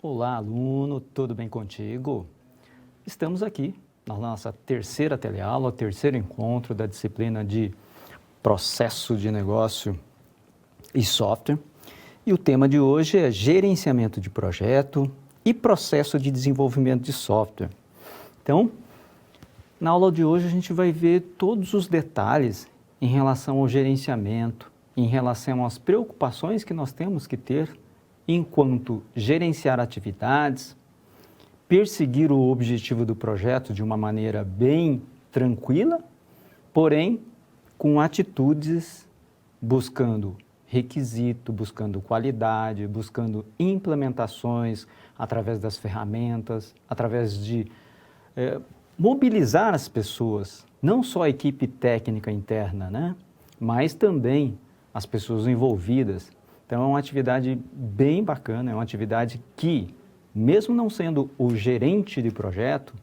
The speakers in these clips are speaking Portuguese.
Olá, aluno, tudo bem contigo? Estamos aqui na nossa terceira teleaula, terceiro encontro da disciplina de Processo de Negócio e Software. E o tema de hoje é Gerenciamento de Projeto e Processo de Desenvolvimento de Software. Então, na aula de hoje a gente vai ver todos os detalhes em relação ao gerenciamento, em relação às preocupações que nós temos que ter enquanto gerenciar atividades, perseguir o objetivo do projeto de uma maneira bem tranquila, porém com atitudes buscando requisito, buscando qualidade, buscando implementações através das ferramentas, através de mobilizar as pessoas, não só a equipe técnica interna, né? Mas também as pessoas envolvidas. Então, é uma atividade bem bacana, é uma atividade que, mesmo não sendo o gerente de projeto,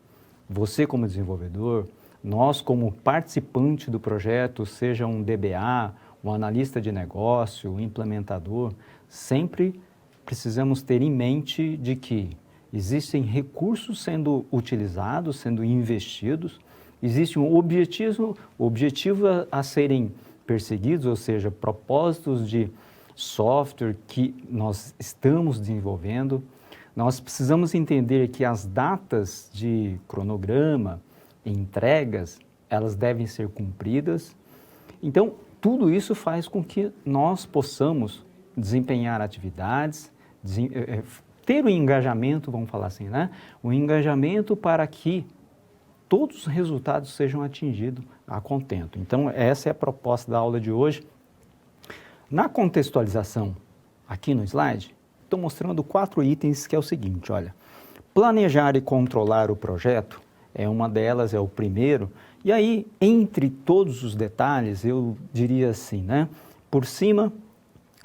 você como desenvolvedor, nós como participante do projeto, seja um DBA, um analista de negócio, um implementador, sempre precisamos ter em mente de que existem recursos sendo utilizados, sendo investidos, existe um objetivo a serem perseguidos, ou seja, propósitos de software que nós estamos desenvolvendo. Nós precisamos entender que as datas de cronograma, entregas, elas devem ser cumpridas. Então, tudo isso faz com que nós possamos desempenhar atividades, ter o engajamento, vamos falar assim, né? O engajamento para que todos os resultados sejam atingidos a contento. Então, essa é a proposta da aula de hoje. Na contextualização, aqui no slide, estou mostrando 4 itens que é o seguinte, olha. Planejar e controlar o projeto é uma delas, é o primeiro. E aí, entre todos os detalhes, eu diria assim, né? Por cima,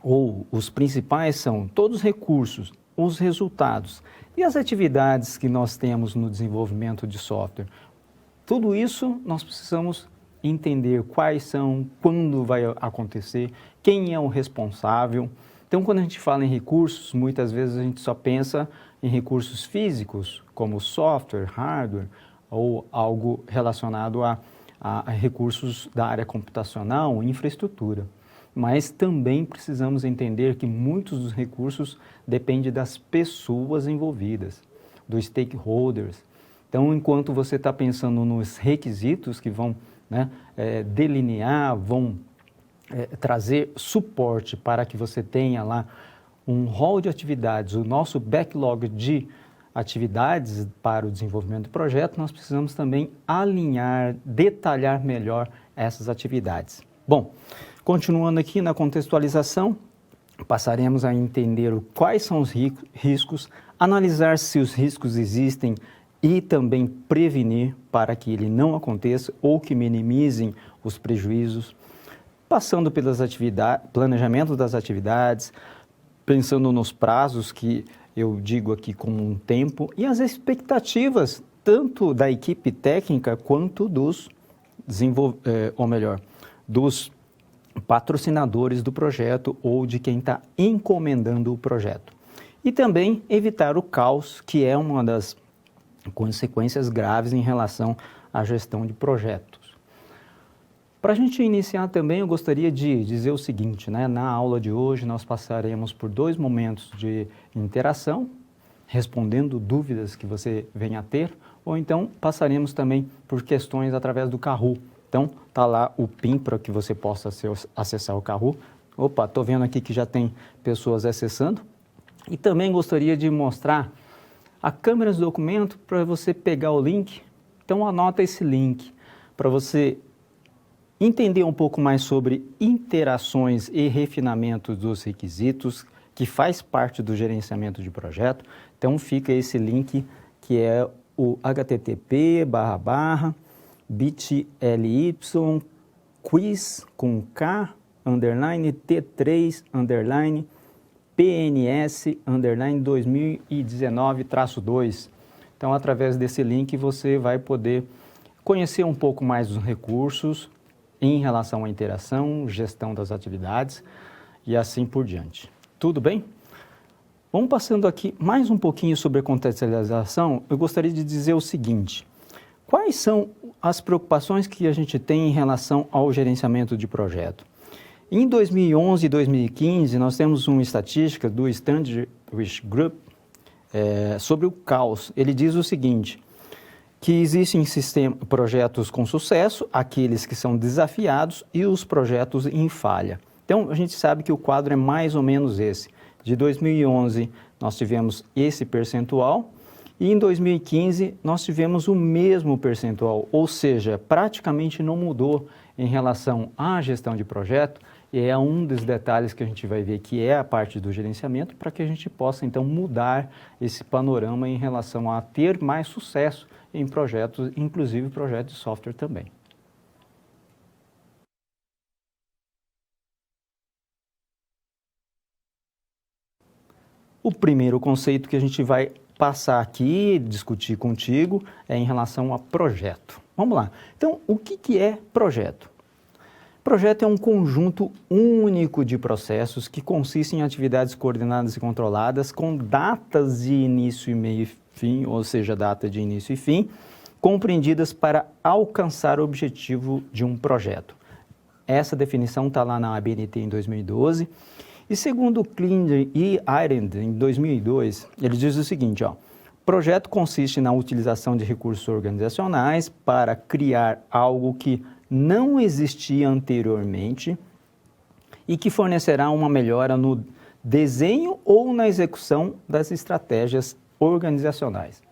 ou os principais são todos os recursos, os resultados e as atividades que nós temos no desenvolvimento de software. Tudo isso nós precisamos entender quais são, quando vai acontecer, quem é o responsável. Então, quando a gente fala em recursos, muitas vezes a gente só pensa em recursos físicos, como software, hardware, ou algo relacionado a recursos da área computacional, infraestrutura. Mas também precisamos entender que muitos dos recursos dependem das pessoas envolvidas, dos stakeholders. Então, enquanto você está pensando nos requisitos que vão delinear, vão trazer suporte para que você tenha lá um rol de atividades, o nosso backlog de atividades para o desenvolvimento do projeto, nós precisamos também alinhar, detalhar melhor essas atividades. Bom, continuando aqui na contextualização, passaremos a entender quais são os riscos, analisar se os riscos existem e também prevenir para que ele não aconteça ou que minimizem os prejuízos, passando pelas atividades, planejamento das atividades, pensando nos prazos que eu digo aqui como um tempo e as expectativas tanto da equipe técnica quanto dos dos patrocinadores do projeto ou de quem está encomendando o projeto. E também evitar o caos, que é uma das consequências graves em relação à gestão de projetos. Para a gente iniciar também, eu gostaria de dizer o seguinte, né? Na aula de hoje nós passaremos por 2 momentos de interação, respondendo dúvidas que você venha a ter, ou então passaremos também por questões através do Kahoot. Então, está lá o PIN para que você possa acessar o Kahoot. Opa, estou vendo aqui que já tem pessoas acessando. E também gostaria de mostrar a câmera do documento para você pegar o link. Então, anota esse link para você entender um pouco mais sobre interações e refinamentos dos requisitos, que faz parte do gerenciamento de projeto. Então, fica esse link que é o http://bit.ly quiz com K _T3 PNS 2019-2. Então, através desse link, você vai poder conhecer um pouco mais dos recursos em relação à interação, gestão das atividades e assim por diante. Tudo bem? Vamos passando aqui mais um pouquinho sobre a contextualização. Eu gostaria de dizer o seguinte: quais são as preocupações que a gente tem em relação ao gerenciamento de projeto? Em 2011 e 2015, nós temos uma estatística do Standish Group sobre o caos. Ele diz o seguinte, que existem projetos com sucesso, aqueles que são desafiados e os projetos em falha. Então, a gente sabe que o quadro é mais ou menos esse. De 2011, nós tivemos esse percentual e em 2015, nós tivemos o mesmo percentual, ou seja, praticamente não mudou em relação à gestão de projeto, e é um dos detalhes que a gente vai ver que é a parte do gerenciamento, para que a gente possa, então, mudar esse panorama em relação a ter mais sucesso em projetos, inclusive projetos de software também. O primeiro conceito que a gente vai passar aqui, discutir contigo, é em relação a projeto. Vamos lá. Então, o que é projeto? Projeto é um conjunto único de processos que consiste em atividades coordenadas e controladas com datas de início, meio e fim, ou seja, data de início e fim, compreendidas para alcançar o objetivo de um projeto. Essa definição está lá na ABNT em 2012. E segundo Klinger e Arendt, em 2002, ele diz o seguinte, projeto consiste na utilização de recursos organizacionais para criar algo que não existia anteriormente e que fornecerá uma melhora no desenho ou na execução das estratégias organizacionais.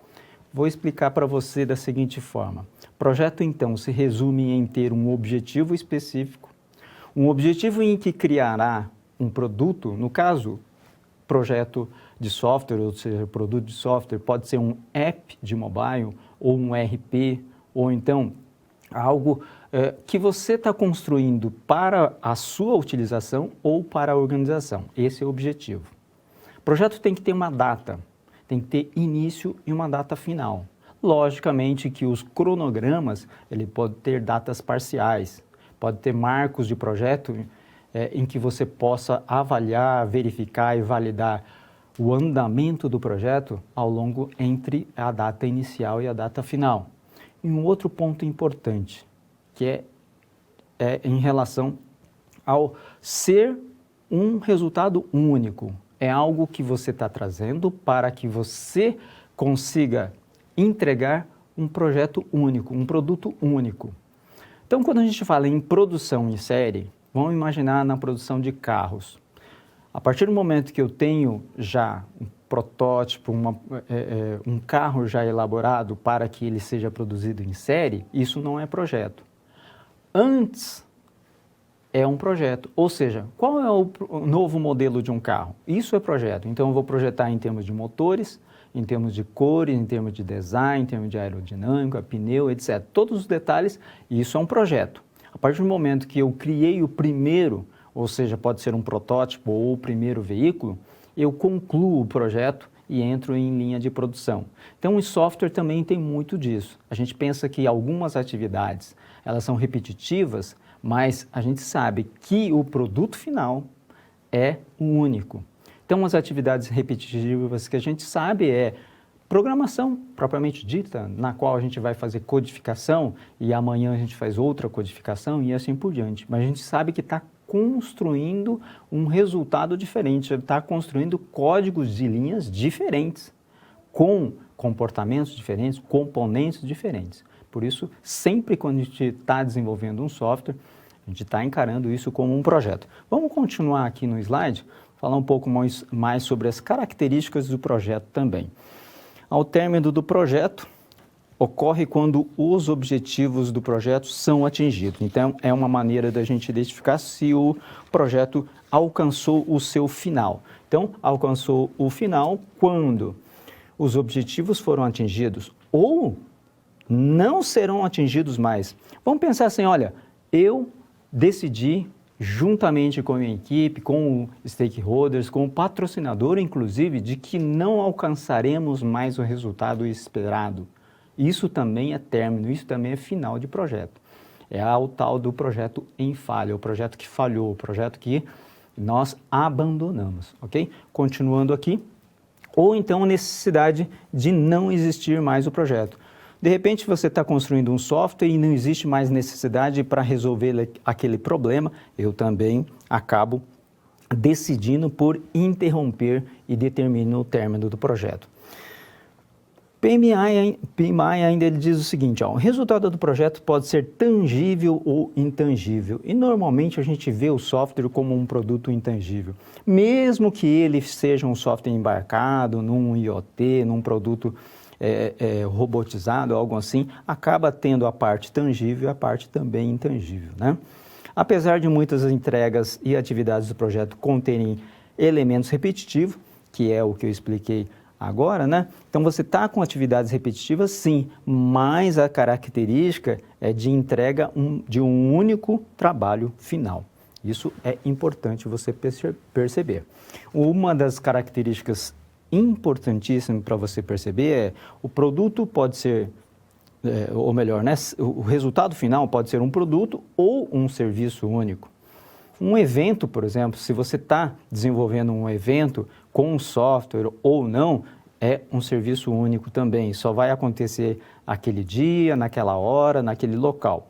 Vou explicar para você da seguinte forma. Projeto, então, se resume em ter um objetivo específico, um objetivo em que criará um produto, no caso, projeto de software, ou seja, produto de software, pode ser um app de mobile, ou um ERP, ou então algo que você está construindo para a sua utilização ou para a organização. Esse é o objetivo. O projeto tem que ter uma data, tem que ter início e uma data final. Logicamente que os cronogramas, ele pode ter datas parciais, pode ter marcos de projeto em que você possa avaliar, verificar e validar o andamento do projeto ao longo entre a data inicial e a data final. E um outro ponto importante, que é em relação ao ser um resultado único. É algo que você está trazendo para que você consiga entregar um projeto único, um produto único. Então, quando a gente fala em produção em série, vamos imaginar na produção de carros. A partir do momento que eu tenho já um protótipo, um carro já elaborado para que ele seja produzido em série, isso não é projeto. Antes é um projeto, ou seja, qual é o novo modelo de um carro? Isso é projeto. Então eu vou projetar em termos de motores, em termos de cores, em termos de design, em termos de aerodinâmica, pneu, etc. Todos os detalhes, isso é um projeto. A partir do momento que eu criei o primeiro, ou seja, pode ser um protótipo ou o primeiro veículo, eu concluo o projeto e entro em linha de produção. Então, o software também tem muito disso. A gente pensa que algumas atividades, elas são repetitivas, mas a gente sabe que o produto final é único. Então, as atividades repetitivas que a gente sabe é programação propriamente dita, na qual a gente vai fazer codificação e amanhã a gente faz outra codificação e assim por diante. Mas a gente sabe que está construindo um resultado diferente, está construindo códigos de linhas diferentes, com comportamentos diferentes, componentes diferentes. Por isso, sempre quando a gente está desenvolvendo um software, a gente está encarando isso como um projeto. Vamos continuar aqui no slide, falar um pouco mais sobre as características do projeto também. Ao término do projeto, ocorre quando os objetivos do projeto são atingidos. Então, é uma maneira da gente identificar se o projeto alcançou o seu final. Então, alcançou o final quando os objetivos foram atingidos ou não serão atingidos mais. Vamos pensar assim, olha, eu decidi, juntamente com a minha equipe, com os stakeholders, com o patrocinador, inclusive, de que não alcançaremos mais o resultado esperado. Isso também é término, isso também é final de projeto. É o tal do projeto em falha, o projeto que falhou, o projeto que nós abandonamos, ok? Continuando aqui, ou então a necessidade de não existir mais o projeto. De repente você está construindo um software e não existe mais necessidade para resolver aquele problema, eu também acabo decidindo por interromper e determino o término do projeto. PMI ainda ele diz o seguinte, ó, o resultado do projeto pode ser tangível ou intangível, e normalmente a gente vê o software como um produto intangível, mesmo que ele seja um software embarcado num IoT, num produto robotizado, algo assim, acaba tendo a parte tangível e a parte também intangível, né? Apesar de muitas entregas e atividades do projeto conterem elementos repetitivos, que é o que eu expliquei agora, né? Então você está com atividades repetitivas, sim, mas a característica é de entrega de um único trabalho final. Isso é importante você perceber. Uma das características importantíssimas para você perceber é o produto pode ser, ou melhor, né? O resultado final pode ser um produto ou um serviço único. Um evento, por exemplo, se você está desenvolvendo um evento com um software ou não, é um serviço único também. Só vai acontecer aquele dia, naquela hora, naquele local.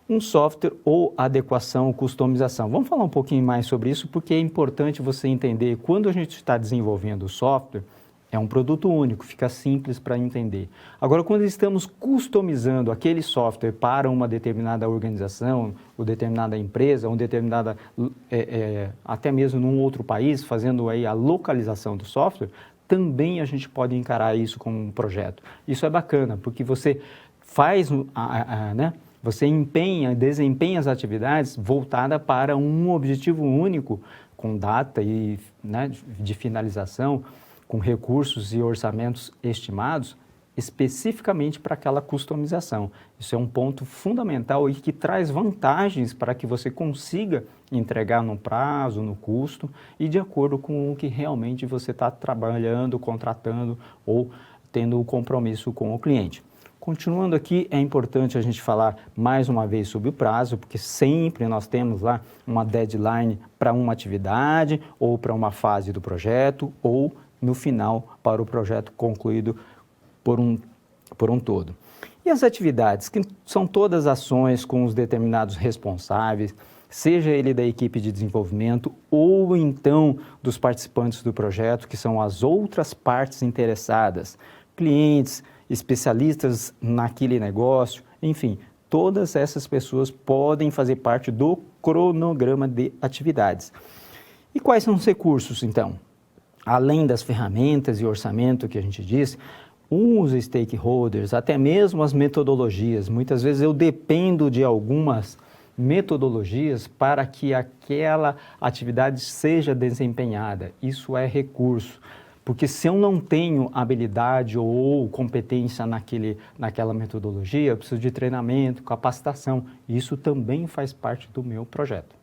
Um software ou adequação ou customização. Vamos falar um pouquinho mais sobre isso, porque é importante você entender quando a gente está desenvolvendo o software, é um produto único, fica simples para entender. Agora, quando estamos customizando aquele software para uma determinada organização, ou determinada empresa, ou determinada, até mesmo num outro país, fazendo aí a localização do software, também a gente pode encarar isso como um projeto. Isso é bacana, porque você faz, né? Você desempenha as atividades voltadas para um objetivo único, com data e, né, de finalização, com recursos e orçamentos estimados, especificamente para aquela customização. Isso é um ponto fundamental e que traz vantagens para que você consiga entregar no prazo, no custo e de acordo com o que realmente você está trabalhando, contratando ou tendo o compromisso com o cliente. Continuando aqui, é importante a gente falar mais uma vez sobre o prazo, porque sempre nós temos lá uma deadline para uma atividade ou para uma fase do projeto ou no final para o projeto concluído por um todo. E as atividades, que são todas ações com os determinados responsáveis, seja ele da equipe de desenvolvimento ou então dos participantes do projeto, que são as outras partes interessadas, clientes, especialistas naquele negócio, enfim, todas essas pessoas podem fazer parte do cronograma de atividades. E quais são os recursos, então? Além das ferramentas e orçamento que a gente disse, os stakeholders, até mesmo as metodologias. Muitas vezes eu dependo de algumas metodologias para que aquela atividade seja desempenhada. Isso é recurso. Porque se eu não tenho habilidade ou competência naquela metodologia, eu preciso de treinamento, capacitação. Isso também faz parte do meu projeto.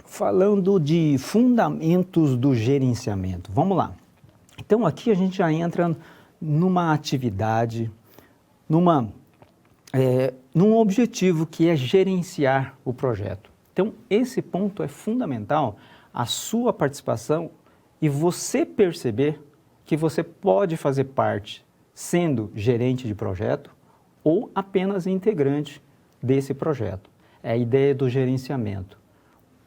Falando de fundamentos do gerenciamento, vamos lá. Então aqui a gente já entra numa atividade, num objetivo que é gerenciar o projeto. Então esse ponto é fundamental, a sua participação e você perceber que você pode fazer parte sendo gerente de projeto ou apenas integrante desse projeto. É a ideia do gerenciamento.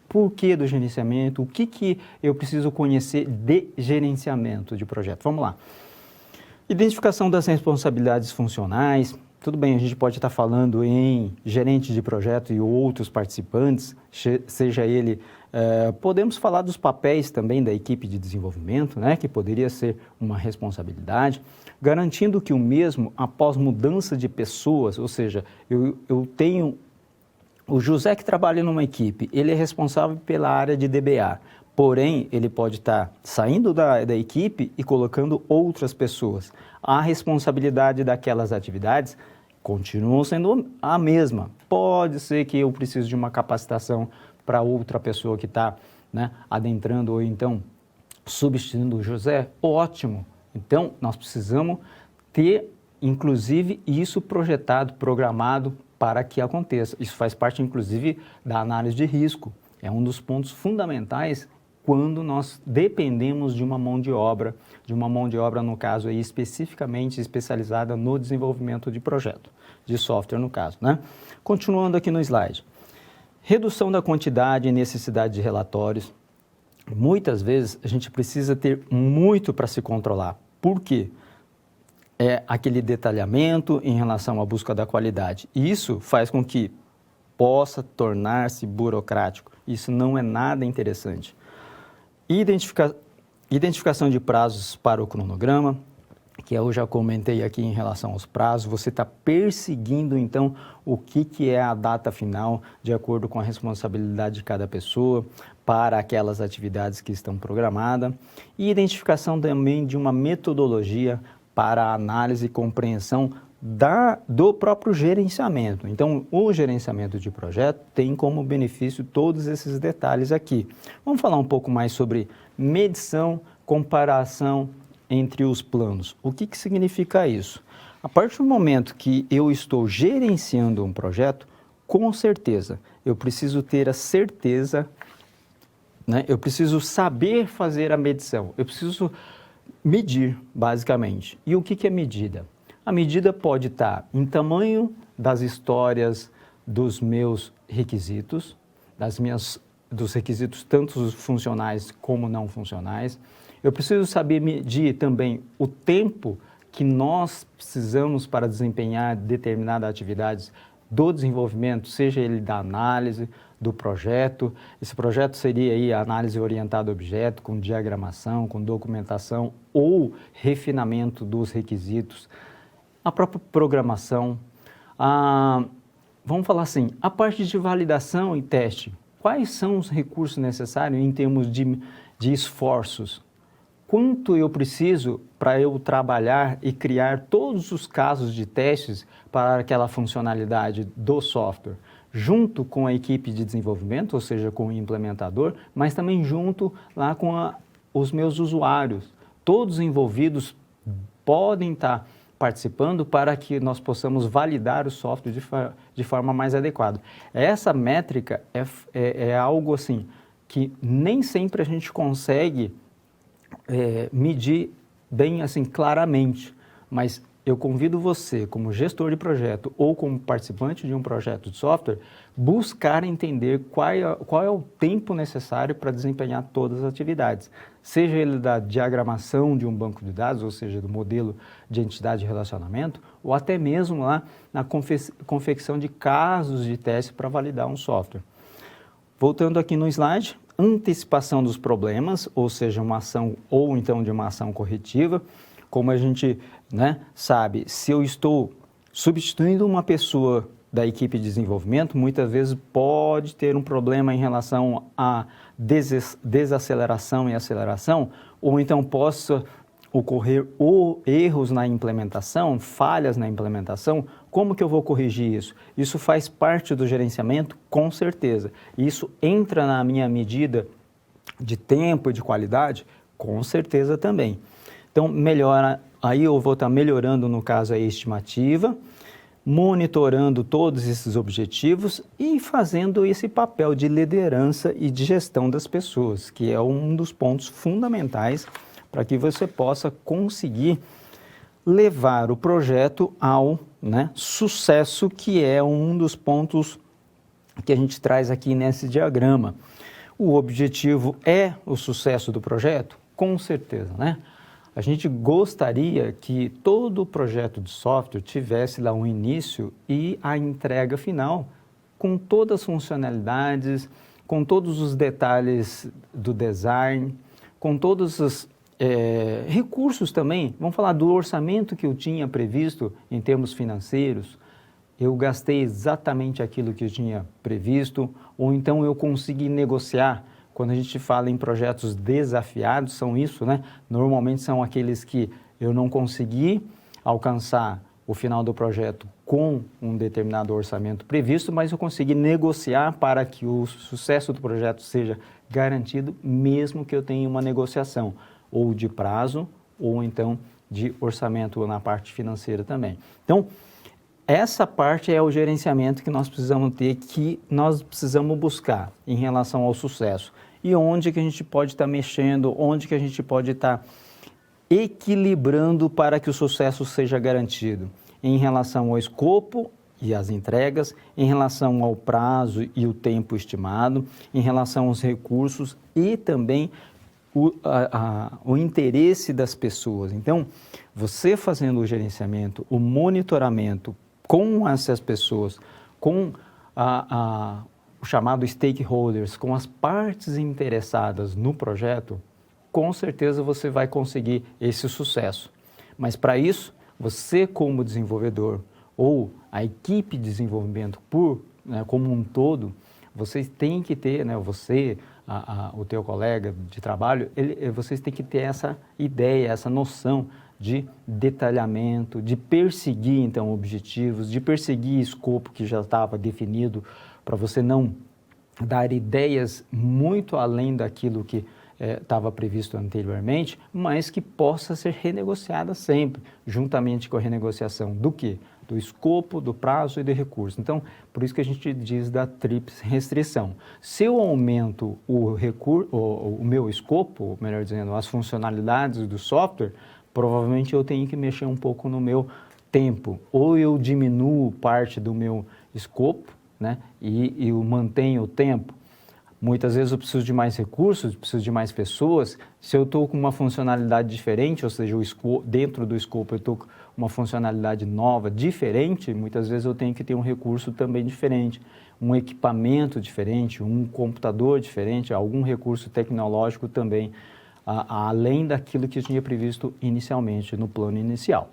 Por que do gerenciamento? O que eu preciso conhecer de gerenciamento de projeto? Vamos lá. Identificação das responsabilidades funcionais. Tudo bem, a gente pode estar falando em gerente de projeto e outros participantes, seja ele... podemos falar dos papéis também da equipe de desenvolvimento, né, que poderia ser uma responsabilidade, garantindo que o mesmo, após mudança de pessoas, ou seja, eu tenho... O José que trabalha numa equipe, ele é responsável pela área de DBA, porém, ele pode estar saindo da equipe e colocando outras pessoas. A responsabilidade daquelas atividades continua sendo a mesma. Pode ser que eu precise de uma capacitação para outra pessoa que está, né, adentrando ou então substituindo o José. Ótimo! Então, nós precisamos ter inclusive isso projetado, programado para que aconteça. Isso faz parte, inclusive, da análise de risco. É um dos pontos fundamentais quando nós dependemos de uma mão de obra, no caso aí, especificamente especializada no desenvolvimento de projeto, de software no caso, né? Continuando aqui no slide. Redução da quantidade e necessidade de relatórios. Muitas vezes a gente precisa ter muito para se controlar. Por quê? É aquele detalhamento em relação à busca da qualidade. E isso faz com que possa tornar-se burocrático. Isso não é nada interessante. Identificação de prazos para o cronograma, que eu já comentei aqui em relação aos prazos. Você está perseguindo, então, o que é a data final, de acordo com a responsabilidade de cada pessoa, para aquelas atividades que estão programadas. E identificação também de uma metodologia para a análise e compreensão do próprio gerenciamento. Então, o gerenciamento de projeto tem como benefício todos esses detalhes aqui. Vamos falar um pouco mais sobre medição, comparação entre os planos. O que significa isso? A partir do momento que eu estou gerenciando um projeto, com certeza, eu preciso ter a certeza, né? Eu preciso saber fazer a medição, eu preciso medir, basicamente. E o que é medida? A medida pode estar em tamanho das histórias dos meus requisitos, dos requisitos tanto funcionais como não funcionais. Eu preciso saber medir também o tempo que nós precisamos para desempenhar determinadas atividades do desenvolvimento, seja ele da análise, do projeto. Esse projeto seria aí a análise orientada a objeto, com diagramação, com documentação ou refinamento dos requisitos, a própria programação. Vamos falar assim, a parte de validação e teste. Quais são os recursos necessários em termos de esforços? Quanto eu preciso para eu trabalhar e criar todos os casos de testes para aquela funcionalidade do software, junto com a equipe de desenvolvimento, ou seja, com o implementador, mas também junto lá com os meus usuários. Todos envolvidos podem estar participando para que nós possamos validar o software de forma mais adequada. Essa métrica é algo assim que nem sempre a gente consegue medir bem assim claramente, mas eu convido você, como gestor de projeto ou como participante de um projeto de software, buscar entender qual é o tempo necessário para desempenhar todas as atividades, seja ele da diagramação de um banco de dados, ou seja, do modelo de entidade de relacionamento, ou até mesmo lá na confecção de casos de teste para validar um software. Voltando aqui no slide, antecipação dos problemas, ou seja, uma ação ou então de uma ação corretiva. Como a gente sabe, se eu estou substituindo uma pessoa da equipe de desenvolvimento, muitas vezes pode ter um problema em relação à desaceleração e aceleração, ou então possa ocorrer erros na implementação, falhas na implementação. Como que eu vou corrigir isso? Isso faz parte do gerenciamento, com certeza. Isso entra na minha medida de tempo e de qualidade, com certeza também. Então, aí eu vou estar melhorando, no caso, a estimativa, monitorando todos esses objetivos e fazendo esse papel de liderança e de gestão das pessoas, que é um dos pontos fundamentais para que você possa conseguir levar o projeto ao sucesso, que é um dos pontos que a gente traz aqui nesse diagrama. O objetivo é o sucesso do projeto? Com certeza, né? A gente gostaria que todo o projeto de software tivesse lá um início e a entrega final, com todas as funcionalidades, com todos os detalhes do design, com todos os recursos também. Vamos falar do orçamento que eu tinha previsto em termos financeiros. Eu gastei exatamente aquilo que eu tinha previsto, ou então eu consegui negociar. Quando a gente fala em projetos desafiados, são isso, né? Normalmente são aqueles que eu não consegui alcançar o final do projeto com um determinado orçamento previsto, mas eu consegui negociar para que o sucesso do projeto seja garantido, mesmo que eu tenha uma negociação, ou de prazo, ou então de orçamento na parte financeira também. Então, essa parte é o gerenciamento que nós precisamos ter, que nós precisamos buscar em relação ao sucesso. E onde que a gente pode estar mexendo, onde que a gente pode estar equilibrando para que o sucesso seja garantido. Em relação ao escopo e às entregas, em relação ao prazo e o tempo estimado, em relação aos recursos e também o interesse das pessoas. Então, você fazendo o gerenciamento, o monitoramento com essas pessoas, com o chamado stakeholders, com as partes interessadas no projeto, com certeza você vai conseguir esse sucesso. Mas para isso, você como desenvolvedor ou a equipe de desenvolvimento como um todo, vocês têm que ter, né, você, o teu colega de trabalho, vocês têm que ter essa ideia, essa noção de detalhamento, de perseguir, então, objetivos, de perseguir escopo que já estava definido, para você não dar ideias muito além daquilo que estava previsto anteriormente, mas que possa ser renegociada sempre, juntamente com a renegociação do quê? Do escopo, do prazo e do recurso. Então, por isso que a gente diz da tríplice restrição. Se eu aumento o meu escopo, melhor dizendo, as funcionalidades do software, provavelmente eu tenho que mexer um pouco no meu tempo, ou eu diminuo parte do meu escopo, né, e eu mantenho o tempo. Muitas vezes eu preciso de mais recursos, preciso de mais pessoas. Se eu estou com uma funcionalidade diferente, ou seja, dentro do escopo eu estou com uma funcionalidade nova, diferente, muitas vezes eu tenho que ter um recurso também diferente, um equipamento diferente, um computador diferente, algum recurso tecnológico também, além daquilo que eu tinha previsto inicialmente, no plano inicial.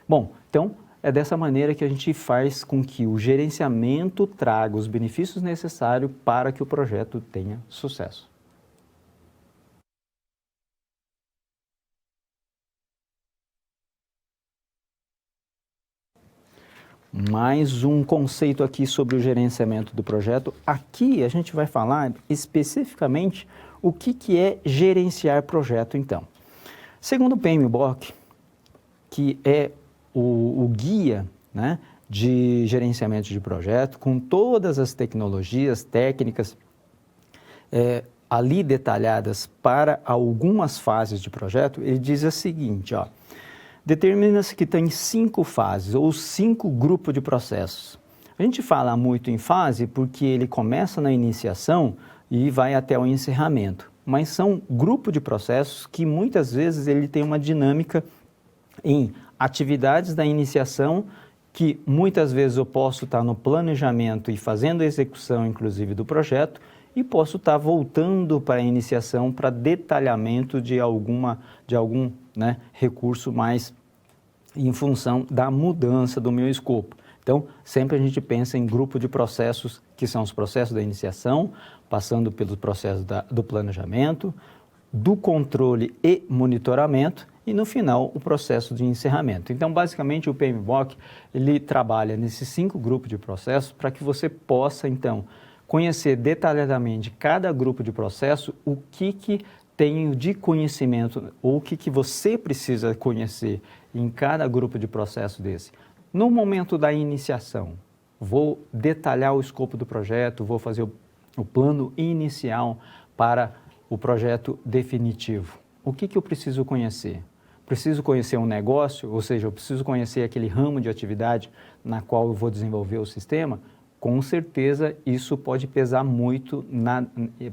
Bom, então, é dessa maneira que a gente faz com que o gerenciamento traga os benefícios necessários para que o projeto tenha sucesso. Mais um conceito aqui sobre o gerenciamento do projeto. Aqui a gente vai falar especificamente o que é gerenciar projeto, então. Segundo o PMBOK, que é o guia, né, de gerenciamento de projeto, com todas as tecnologias, técnicas ali detalhadas para algumas fases de projeto, ele diz o seguinte, ó, determina-se que tem 5 fases ou 5 grupos de processos. A gente fala muito em fase porque ele começa na iniciação e vai até o encerramento, mas são grupos de processos que muitas vezes ele tem uma dinâmica em atividades da iniciação, que muitas vezes eu posso estar no planejamento e fazendo a execução, inclusive, do projeto, e posso estar voltando para a iniciação, para detalhamento de algum, né, recurso mais em função da mudança do meu escopo. Então, sempre a gente pensa em grupo de processos, que são os processos da iniciação, passando pelos processos do planejamento, do controle e monitoramento, e no final o processo de encerramento. Então, basicamente, o PMBOK, ele trabalha nesses 5 grupos de processos para que você possa, então, conhecer detalhadamente cada grupo de processo, o que tem de conhecimento ou o que você precisa conhecer em cada grupo de processo desse. No momento da iniciação, vou detalhar o escopo do projeto, vou fazer o plano inicial para o projeto definitivo. O que eu preciso conhecer? Preciso conhecer um negócio, ou seja, eu preciso conhecer aquele ramo de atividade na qual eu vou desenvolver o sistema? Com certeza isso pode pesar muito,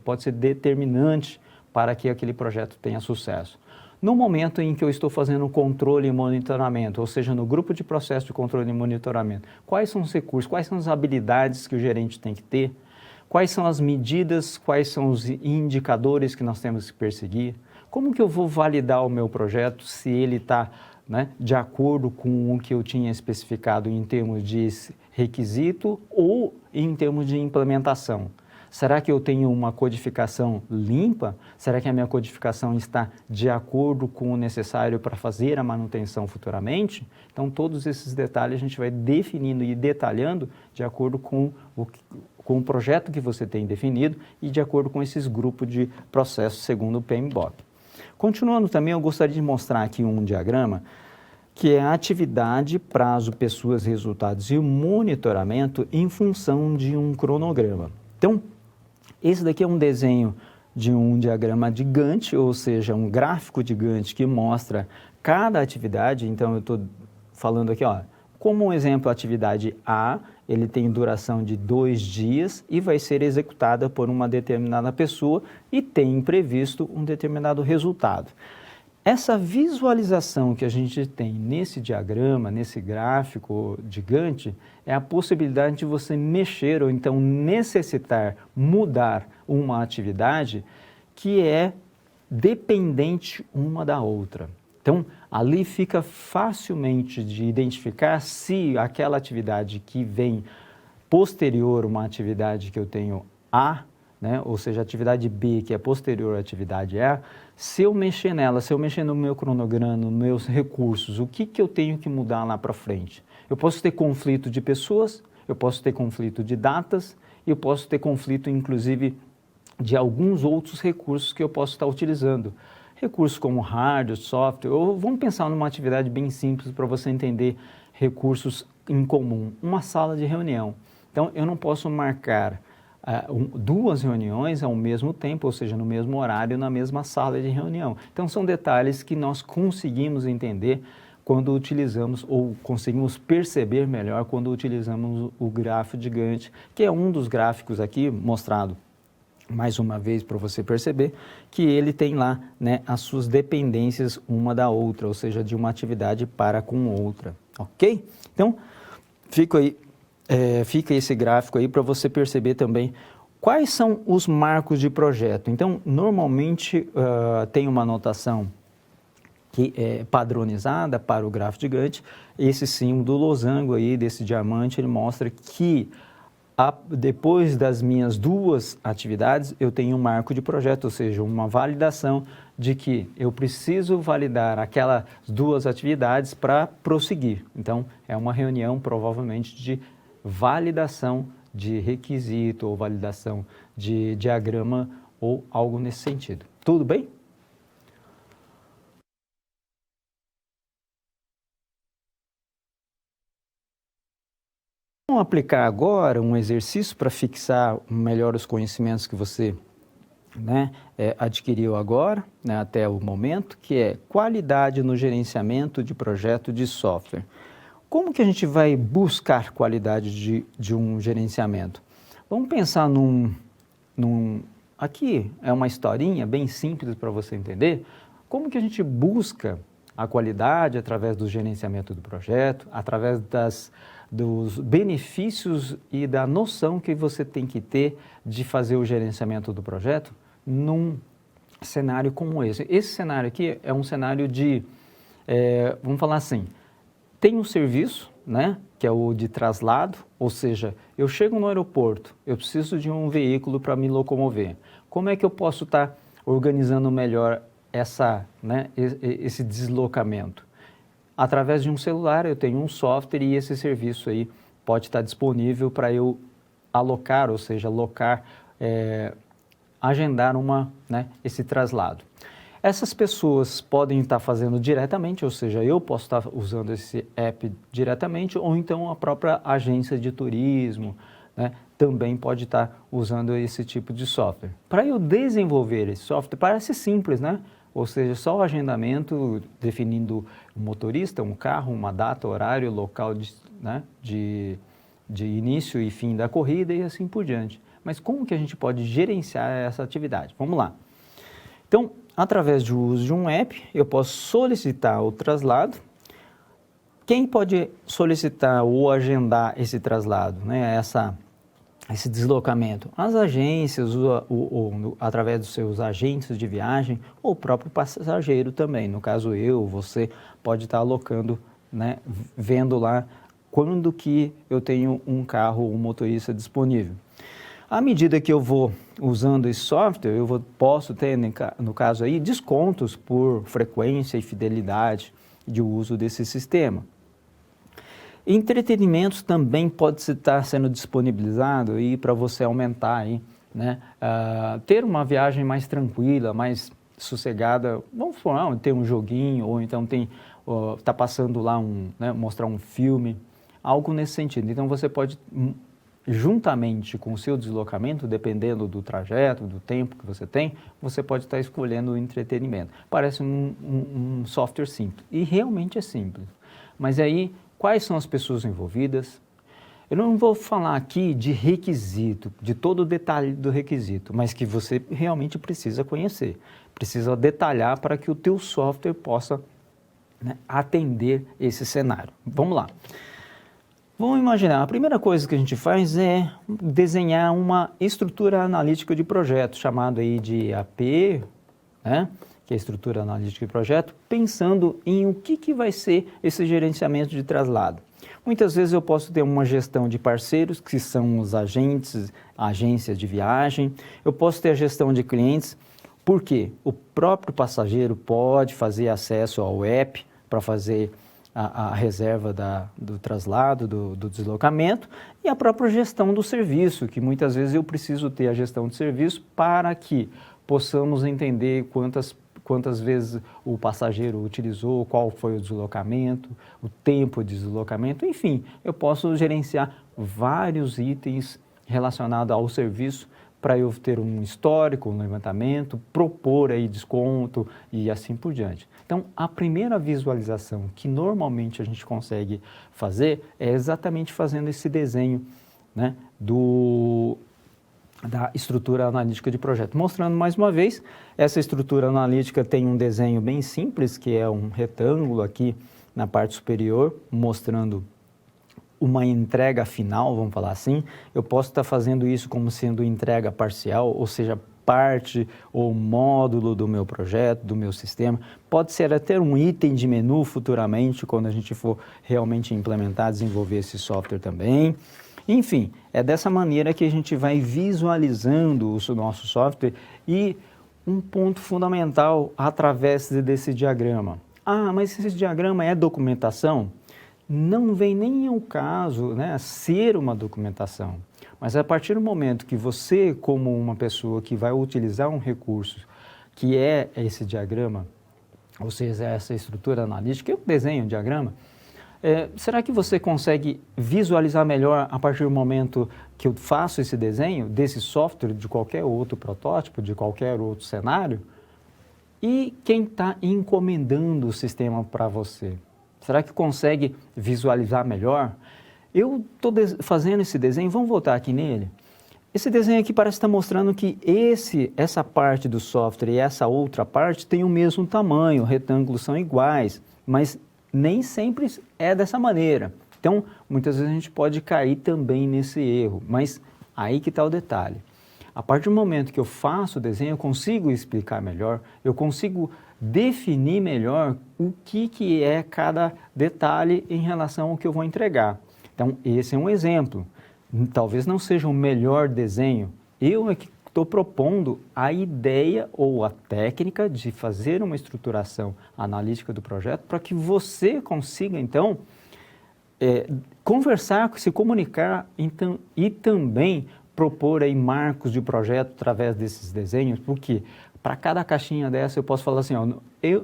pode ser determinante para que aquele projeto tenha sucesso. No momento em que eu estou fazendo controle e monitoramento, ou seja, no grupo de processo de controle e monitoramento, quais são os recursos, quais são as habilidades que o gerente tem que ter? Quais são as medidas, quais são os indicadores que nós temos que perseguir? Como que eu vou validar o meu projeto se ele está, né, de acordo com o que eu tinha especificado em termos de requisito ou em termos de implementação? Será que eu tenho uma codificação limpa? Será que a minha codificação está de acordo com o necessário para fazer a manutenção futuramente? Então, todos esses detalhes a gente vai definindo e detalhando de acordo com o projeto que você tem definido e de acordo com esses grupos de processos segundo o PMBOK. Continuando também, eu gostaria de mostrar aqui um diagrama que é a atividade, prazo, pessoas, resultados e o monitoramento em função de um cronograma. Então, esse daqui é um desenho de um diagrama de Gantt, ou seja, um gráfico de Gantt que mostra cada atividade. Então, eu estou falando aqui, ó, como um exemplo, a atividade A, ele tem duração de 2 dias e vai ser executada por uma determinada pessoa e tem previsto um determinado resultado. Essa visualização que a gente tem nesse diagrama, nesse gráfico de Gantt, é a possibilidade de você mexer ou então necessitar mudar uma atividade que é dependente uma da outra. Então, ali fica facilmente de identificar se aquela atividade que vem posterior a uma atividade que eu tenho A, né, ou seja, a atividade B, que é posterior à atividade A, se eu mexer nela, se eu mexer no meu cronograma, nos meus recursos, o que eu tenho que mudar lá para frente? Eu posso ter conflito de pessoas, eu posso ter conflito de datas, e eu posso ter conflito, inclusive, de alguns outros recursos que eu posso estar utilizando. Recursos como hardware, software, ou vamos pensar numa atividade bem simples para você entender recursos em comum. Uma sala de reunião. Então, eu não posso marcar duas reuniões ao mesmo tempo, ou seja, no mesmo horário, na mesma sala de reunião. Então, são detalhes que nós conseguimos entender quando utilizamos, ou conseguimos perceber melhor quando utilizamos o gráfico de Gantt, que é um dos gráficos aqui mostrado mais uma vez para você perceber que ele tem lá, né, as suas dependências uma da outra, ou seja, de uma atividade para com outra, ok? Então, fica esse gráfico aí para você perceber também quais são os marcos de projeto. Então, normalmente tem uma anotação que é padronizada para o gráfico de Gantt. Esse símbolo do losango aí, desse diamante, ele mostra que depois das minhas 2 atividades, eu tenho um marco de projeto, ou seja, uma validação de que eu preciso validar aquelas 2 atividades para prosseguir. Então, é uma reunião provavelmente de validação de requisito ou validação de diagrama ou algo nesse sentido. Tudo bem? Vamos aplicar agora um exercício para fixar melhor os conhecimentos que você, né, adquiriu agora, né, até o momento, que é qualidade no gerenciamento de projeto de software. Como que a gente vai buscar qualidade de um gerenciamento? Vamos pensar aqui é uma historinha bem simples para você entender, como que a gente busca a qualidade através do gerenciamento do projeto, através dos benefícios e da noção que você tem que ter de fazer o gerenciamento do projeto num cenário como esse. Esse cenário aqui é um cenário vamos falar assim, tem um serviço, né, que é o de traslado, ou seja, eu chego no aeroporto, eu preciso de um veículo para me locomover. Como é que eu posso estar organizando melhor esse deslocamento? Através de um celular, eu tenho um software e esse serviço aí pode estar disponível para eu alocar, ou seja, agendar esse traslado. Essas pessoas podem estar fazendo diretamente, ou seja, eu posso estar usando esse app diretamente, ou então a própria agência de turismo, né, também pode estar usando esse tipo de software. Para eu desenvolver esse software, parece simples, né? Ou seja, só o agendamento, definindo um motorista, um carro, uma data, horário, local de início e fim da corrida e assim por diante. Mas como que a gente pode gerenciar essa atividade? Vamos lá. Então, através do uso de um app, eu posso solicitar o traslado. Quem pode solicitar ou agendar esse traslado, né? Esse deslocamento? As agências, através dos seus agentes de viagem, ou o próprio passageiro também. No caso você pode estar alocando, né, vendo lá quando que eu tenho um carro, um motorista disponível. À medida que eu vou usando esse software, posso ter, no caso aí, descontos por frequência e fidelidade de uso desse sistema. Entretenimentos também pode estar sendo disponibilizado aí para você aumentar aí, né, ter uma viagem mais tranquila, mais sossegada, vamos falar, tem um joguinho, ou então está passando lá mostrar um filme, algo nesse sentido. Então você pode, juntamente com o seu deslocamento, dependendo do trajeto, do tempo que você tem, você pode estar escolhendo o entretenimento. Parece um software simples, e realmente é simples. Mas aí, quais são as pessoas envolvidas? Eu não vou falar aqui de requisito, de todo o detalhe do requisito, mas que você realmente precisa conhecer, precisa detalhar para que o teu software possa, né, atender esse cenário. Vamos lá. Vamos imaginar, a primeira coisa que a gente faz é desenhar uma estrutura analítica de projeto, chamado aí de AP, né, que é a estrutura analítica de projeto, pensando em o que vai ser esse gerenciamento de traslado. Muitas vezes eu posso ter uma gestão de parceiros, que são os agentes, agências de viagem. Eu posso ter a gestão de clientes, porque o próprio passageiro pode fazer acesso ao app para fazer a reserva do traslado, do deslocamento, e a própria gestão do serviço, que muitas vezes eu preciso ter a gestão de serviço para que possamos entender quantas vezes o passageiro utilizou, qual foi o deslocamento, o tempo de deslocamento, enfim, eu posso gerenciar vários itens relacionados ao serviço para eu ter um histórico, um levantamento, propor aí desconto e assim por diante. Então, a primeira visualização que normalmente a gente consegue fazer é exatamente fazendo esse desenho, né, da estrutura analítica de projeto. Mostrando mais uma vez, essa estrutura analítica tem um desenho bem simples, que é um retângulo aqui na parte superior, mostrando uma entrega final, vamos falar assim. Eu posso estar fazendo isso como sendo entrega parcial, ou seja, parte ou módulo do meu projeto, do meu sistema. Pode ser até um item de menu futuramente, quando a gente for realmente implementar, desenvolver esse software também. Enfim, é dessa maneira que a gente vai visualizando o nosso software e um ponto fundamental através desse diagrama. Ah, mas esse diagrama é documentação? Não vem nem ao caso, né, ser uma documentação, mas a partir do momento que você, como uma pessoa que vai utilizar um recurso que é esse diagrama, ou seja, essa estrutura analítica, eu desenho um diagrama, será que você consegue visualizar melhor a partir do momento que eu faço esse desenho desse software, de qualquer outro protótipo, de qualquer outro cenário? E quem está encomendando o sistema para você? Será que consegue visualizar melhor? Eu estou fazendo esse desenho, vamos voltar aqui nele. Esse desenho aqui parece estar mostrando que essa parte do software e essa outra parte tem o mesmo tamanho, retângulos são iguais, mas nem sempre é dessa maneira. Então, muitas vezes a gente pode cair também nesse erro, mas aí que está o detalhe. A partir do momento que eu faço o desenho, eu consigo explicar melhor, eu consigo definir melhor o que é cada detalhe em relação ao que eu vou entregar. Então, esse é um exemplo. Talvez não seja o melhor desenho. Eu é que estou propondo a ideia ou a técnica de fazer uma estruturação analítica do projeto para que você consiga, então, conversar, se comunicar então, e também propor aí marcos de projeto através desses desenhos, porque para cada caixinha dessa eu posso falar assim, ó,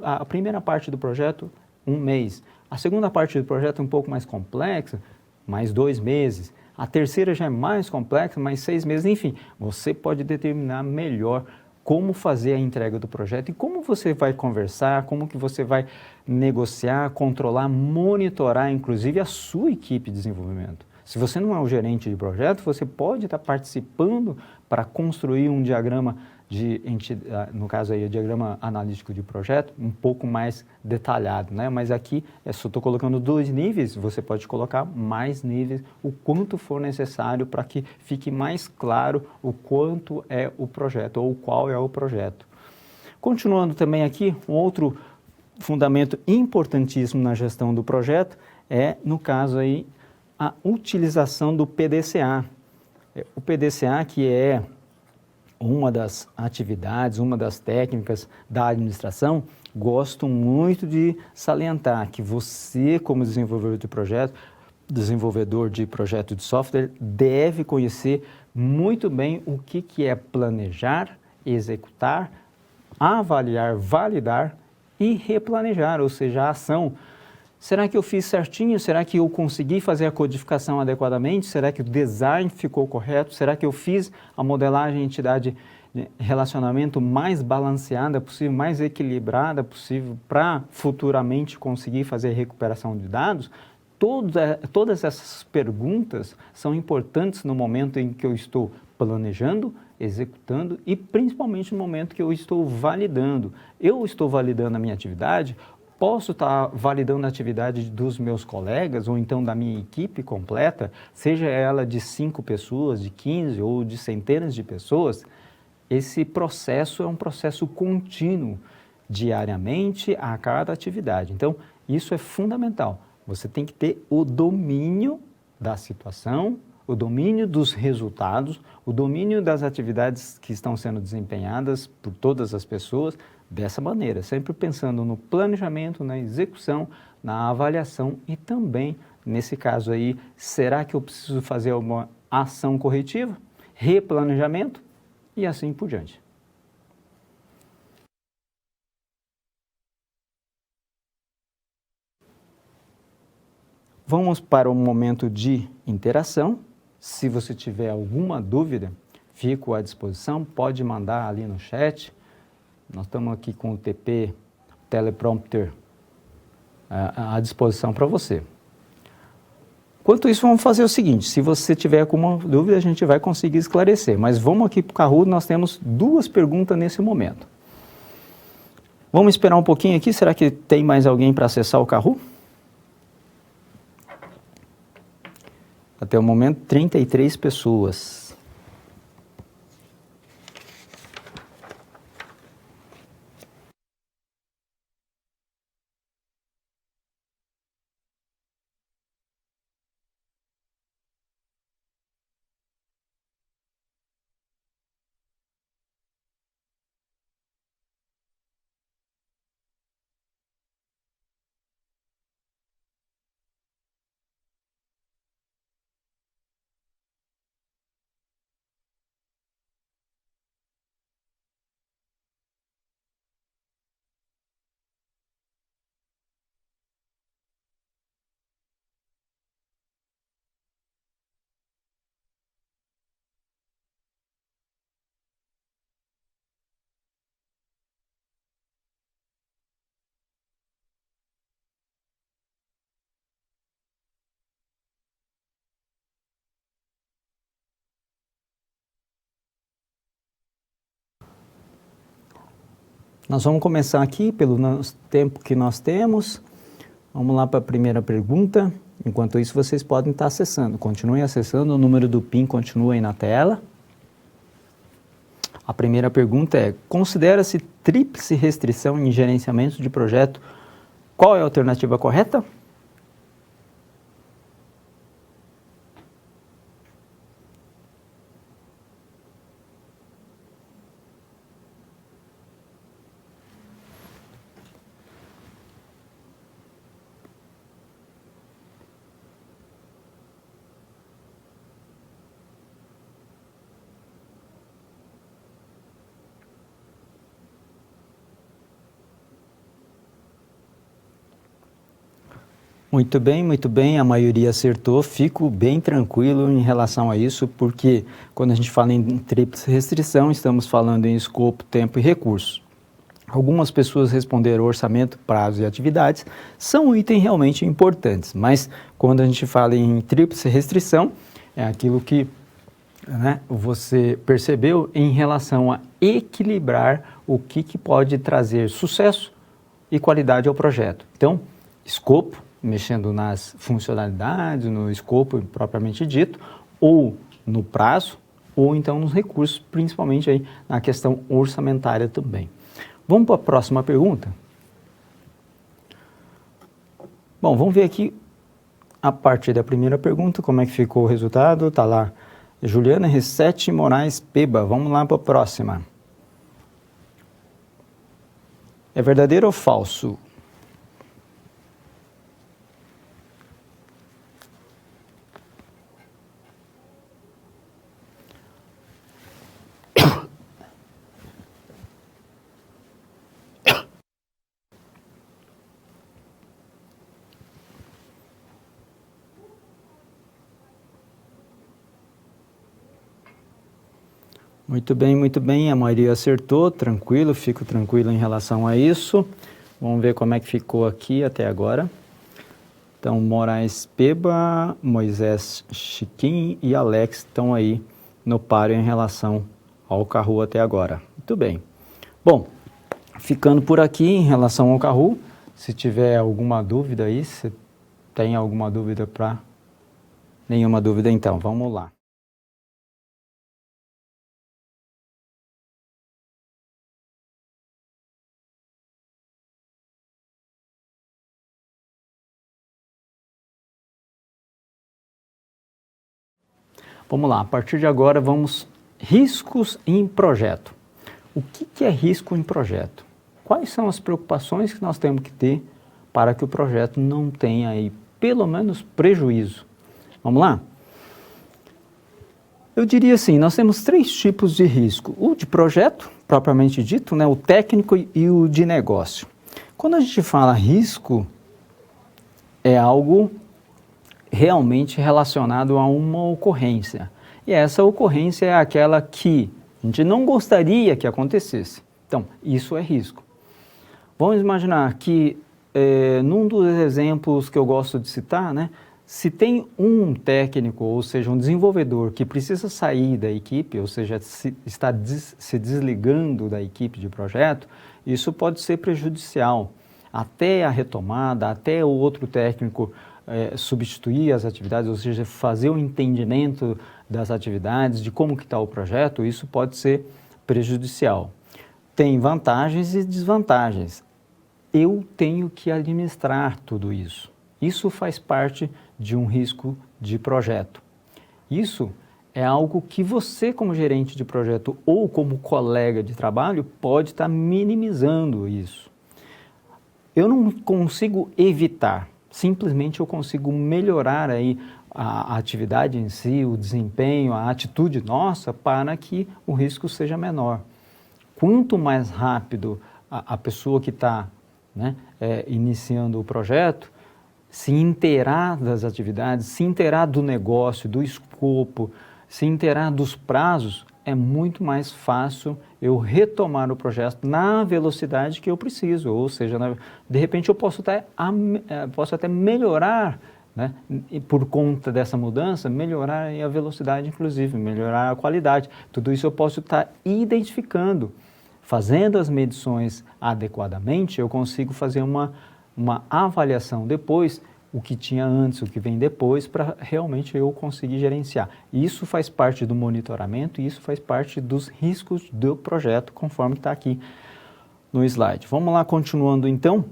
a primeira parte do projeto, 1 mês, a segunda parte do projeto é um pouco mais complexa, mais 2 meses, a terceira já é mais complexa, mais 6 meses, enfim, você pode determinar melhor como fazer a entrega do projeto e como você vai conversar, como que você vai negociar, controlar, monitorar, inclusive, a sua equipe de desenvolvimento. Se você não é o gerente de projeto, você pode estar participando para construir um diagrama no caso aí, o diagrama analítico de projeto, um pouco mais detalhado, né? Mas aqui, só estou colocando 2 níveis, você pode colocar mais níveis, o quanto for necessário para que fique mais claro o quanto é o projeto, ou qual é o projeto. Continuando também aqui, um outro fundamento importantíssimo na gestão do projeto é, no caso aí, a utilização do PDCA. O PDCA, que é uma das atividades, uma das técnicas da administração, gosto muito de salientar que você, como desenvolvedor de projeto de software, deve conhecer muito bem o que é planejar, executar, avaliar, validar e replanejar, ou seja, a ação. Será que eu fiz certinho? Será que eu consegui fazer a codificação adequadamente? Será que o design ficou correto? Será que eu fiz a modelagem entidade relacionamento mais balanceada possível, mais equilibrada possível para futuramente conseguir fazer recuperação de dados? Todas essas perguntas são importantes no momento em que eu estou planejando, executando e principalmente no momento que eu estou validando. Eu estou validando a minha atividade, posso estar validando a atividade dos meus colegas ou então da minha equipe completa, seja ela de 5 pessoas, de 15 ou de centenas de pessoas. Esse processo é um processo contínuo, diariamente a cada atividade. Então, isso é fundamental. Você tem que ter o domínio da situação, o domínio dos resultados, o domínio das atividades que estão sendo desempenhadas por todas as pessoas dessa maneira, sempre pensando no planejamento, na execução, na avaliação e também, nesse caso aí, será que eu preciso fazer alguma ação corretiva, replanejamento e assim por diante. Vamos para o momento de interação. Se você tiver alguma dúvida, fico à disposição, pode mandar ali no chat. Nós estamos aqui com o TP, teleprompter, à disposição para você. Enquanto isso, vamos fazer o seguinte, se você tiver alguma dúvida, a gente vai conseguir esclarecer. Mas vamos aqui para o Kahoot, nós temos 2 perguntas nesse momento. Vamos esperar um pouquinho aqui, será que tem mais alguém para acessar o Kahoot? Até o momento, 33 pessoas. Nós vamos começar aqui pelo tempo que nós temos. Vamos lá para a primeira pergunta. Enquanto isso, vocês podem estar acessando. Continuem acessando, o número do PIN continua aí na tela. A primeira pergunta é, considera-se tríplice restrição em gerenciamento de projeto? Qual é a alternativa correta? Muito bem, a maioria acertou, fico bem tranquilo em relação a isso, porque quando a gente fala em tríplice restrição, estamos falando em escopo, tempo e recursos. Algumas pessoas responderam orçamento, prazo e atividades, são itens realmente importantes, mas quando a gente fala em tríplice restrição, é aquilo que você percebeu em relação a equilibrar o que pode trazer sucesso e qualidade ao projeto. Então, escopo, mexendo nas funcionalidades, no escopo propriamente dito, ou no prazo, ou então nos recursos, principalmente aí na questão orçamentária também. Vamos para a próxima pergunta? Bom, vamos ver aqui a partir da primeira pergunta, como é que ficou o resultado. Está lá, Juliana Rissete Moraes Peba. Vamos lá para a próxima. É verdadeiro ou falso? Muito bem, a maioria acertou, tranquilo, fico tranquilo em relação a isso. Vamos ver como é que ficou aqui até agora. Então, Moraes Peba, Moisés Chiquim e Alex estão aí no páreo em relação ao Kahoot até agora. Muito bem. Bom, ficando por aqui em relação ao Kahoot, se tiver alguma dúvida aí, se tem alguma dúvida para... Nenhuma dúvida então, vamos lá. Vamos lá, a partir de agora vamos riscos em projeto. O que é risco em projeto? Quais são as preocupações que nós temos que ter para que o projeto não tenha aí pelo menos prejuízo? Vamos lá? Eu diria assim, nós temos 3 tipos de risco. O de projeto, propriamente dito, né, o técnico e o de negócio. Quando a gente fala risco, é algo realmente relacionado a uma ocorrência. E essa ocorrência é aquela que a gente não gostaria que acontecesse. Então, isso é risco. Vamos imaginar que, num dos exemplos que eu gosto de citar, né, se tem um técnico, ou seja, um desenvolvedor que precisa sair da equipe, ou seja, está se desligando da equipe de projeto, isso pode ser prejudicial. Até a retomada, até o outro técnico substituir as atividades, ou seja, fazer o entendimento das atividades, de como que está o projeto, isso pode ser prejudicial. Tem vantagens e desvantagens. Eu tenho que administrar tudo isso. Isso faz parte de um risco de projeto. Isso é algo que você, como gerente de projeto ou como colega de trabalho, pode estar minimizando isso. Eu não consigo evitar, simplesmente eu consigo melhorar aí a atividade em si, o desempenho, a atitude nossa para que o risco seja menor. Quanto mais rápido a pessoa que está iniciando o projeto se inteirar das atividades, se inteirar do negócio, do escopo, se inteirar dos prazos, é muito mais fácil eu retomar o projeto na velocidade que eu preciso, ou seja, de repente eu posso até melhorar, né, e por conta dessa mudança, melhorar a velocidade, inclusive, melhorar a qualidade. Tudo isso eu posso estar identificando. Fazendo as medições adequadamente, eu consigo fazer uma avaliação depois, o que tinha antes, o que vem depois, para realmente eu conseguir gerenciar. Isso faz parte do monitoramento e isso faz parte dos riscos do projeto, conforme está aqui no slide. Vamos lá, continuando então.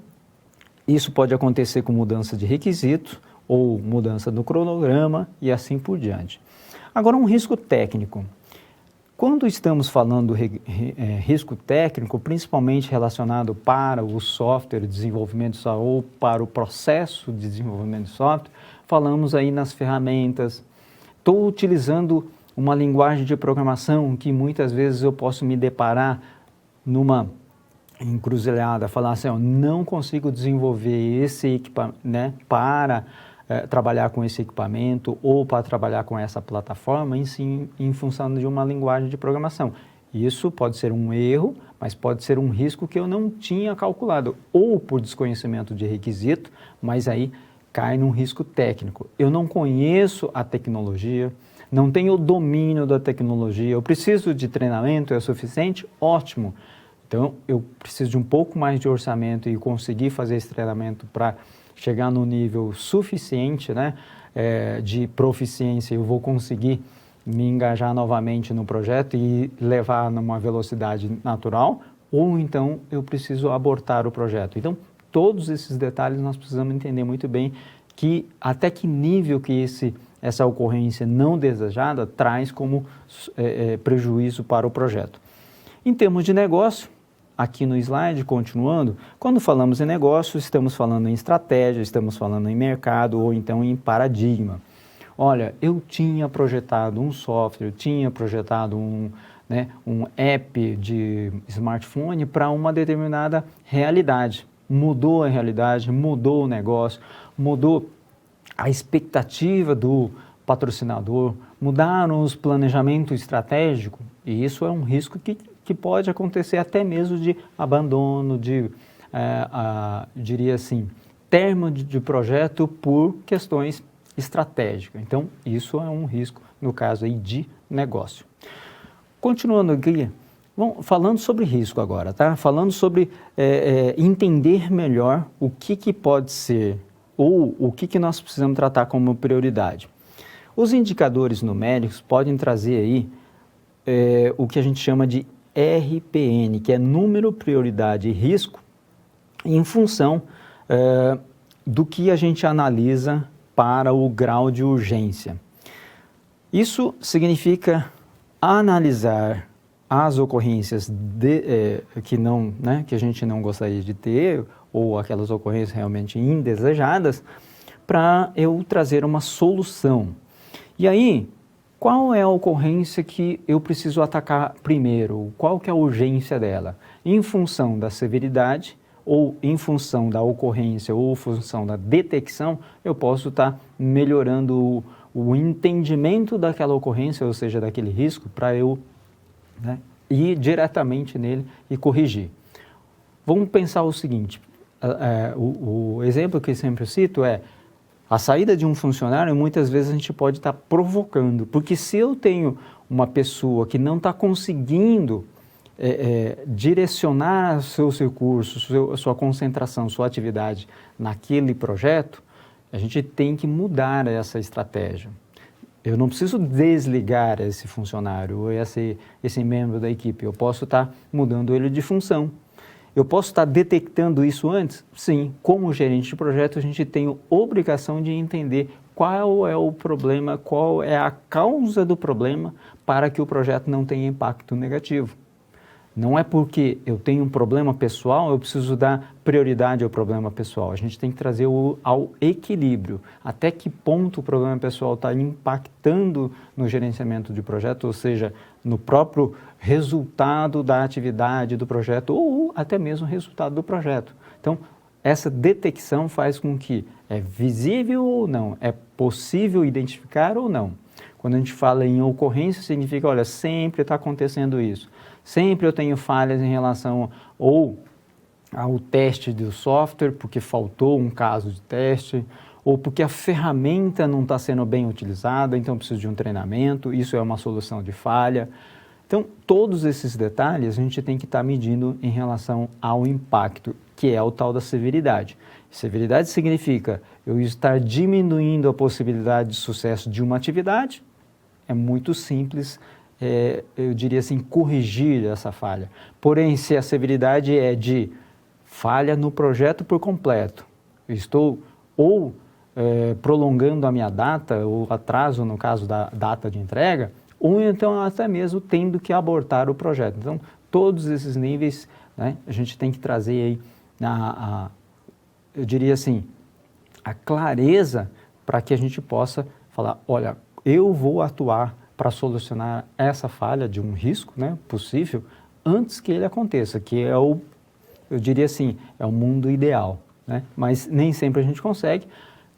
Isso pode acontecer com mudança de requisito ou mudança no cronograma e assim por diante. Agora, um risco técnico. Quando estamos falando risco técnico, principalmente relacionado para o software de desenvolvimento de software ou para o processo de desenvolvimento de software, falamos aí nas ferramentas. Estou utilizando uma linguagem de programação que muitas vezes eu posso me deparar numa encruzilhada, falar assim, não consigo desenvolver esse equipamento, né, para trabalhar com esse equipamento ou para trabalhar com essa plataforma em função de uma linguagem de programação. Isso pode ser um erro, mas pode ser um risco que eu não tinha calculado, ou por desconhecimento de requisito, mas aí cai num risco técnico. Eu não conheço a tecnologia, não tenho o domínio da tecnologia, eu preciso de treinamento, é suficiente? Ótimo! Então, eu preciso de um pouco mais de orçamento e conseguir fazer esse treinamento para chegar no nível suficiente, né, de proficiência, eu vou conseguir me engajar novamente no projeto e levar numa velocidade natural, ou então eu preciso abortar o projeto. Então, todos esses detalhes nós precisamos entender muito bem que até que nível que essa ocorrência não desejada traz como prejuízo para o projeto. Em termos de negócio, aqui no slide, continuando, quando falamos em negócio, estamos falando em estratégia, estamos falando em mercado ou então em paradigma. Olha, eu tinha projetado um software, eu tinha projetado um app de smartphone para uma determinada realidade. Mudou a realidade, mudou o negócio, mudou a expectativa do patrocinador, mudaram os planejamento estratégico, e isso é um risco que pode acontecer até mesmo de abandono, diria assim, término de projeto por questões estratégicas. Então, isso é um risco no caso aí de negócio. Continuando aqui, falando sobre risco agora, tá? Falando sobre entender melhor o que pode ser ou o que nós precisamos tratar como prioridade. Os indicadores numéricos podem trazer aí o que a gente chama de RPN, que é número, prioridade e risco, em função do que a gente analisa para o grau de urgência. Isso significa analisar as ocorrências que a gente não gostaria de ter, ou aquelas ocorrências realmente indesejadas, para eu trazer uma solução. E aí, qual é a ocorrência que eu preciso atacar primeiro? Qual que é a urgência dela? Em função da severidade, ou em função da ocorrência, ou em função da detecção, eu posso estar melhorando o entendimento daquela ocorrência, ou seja, daquele risco, para eu ir diretamente nele e corrigir. Vamos pensar o seguinte, o exemplo que eu sempre cito é a saída de um funcionário. Muitas vezes a gente pode estar provocando, porque se eu tenho uma pessoa que não está conseguindo direcionar seus recursos, sua concentração, sua atividade naquele projeto, a gente tem que mudar essa estratégia. Eu não preciso desligar esse funcionário ou esse membro da equipe, eu posso estar mudando ele de função. Eu posso estar detectando isso antes? Sim, como gerente de projeto, a gente tem a obrigação de entender qual é o problema, qual é a causa do problema para que o projeto não tenha impacto negativo. Não é porque eu tenho um problema pessoal, eu preciso dar prioridade ao problema pessoal. A gente tem que trazer ao equilíbrio. Até que ponto o problema pessoal está impactando no gerenciamento de projeto, ou seja, no próprio resultado da atividade do projeto, ou até mesmo o resultado do projeto. Então, essa detecção faz com que é visível ou não, é possível identificar ou não. Quando a gente fala em ocorrência, significa, olha, sempre está acontecendo isso. Sempre eu tenho falhas em relação ou ao teste do software, porque faltou um caso de teste, ou porque a ferramenta não está sendo bem utilizada, então eu preciso de um treinamento, isso é uma solução de falha. Então, todos esses detalhes a gente tem que estar medindo em relação ao impacto, que é o tal da severidade. Severidade significa eu estar diminuindo a possibilidade de sucesso de uma atividade. É muito simples, eu diria assim, corrigir essa falha. Porém, se a severidade é de falha no projeto por completo, eu estou ou prolongando a minha data, ou atraso no caso da data de entrega, ou então até mesmo tendo que abortar o projeto. Então, todos esses níveis, né, a gente tem que trazer aí, eu diria assim, a clareza para que a gente possa falar, olha, eu vou atuar para solucionar essa falha de um risco, né, possível, antes que ele aconteça, que é eu diria assim, é o mundo ideal, né? Mas nem sempre a gente consegue.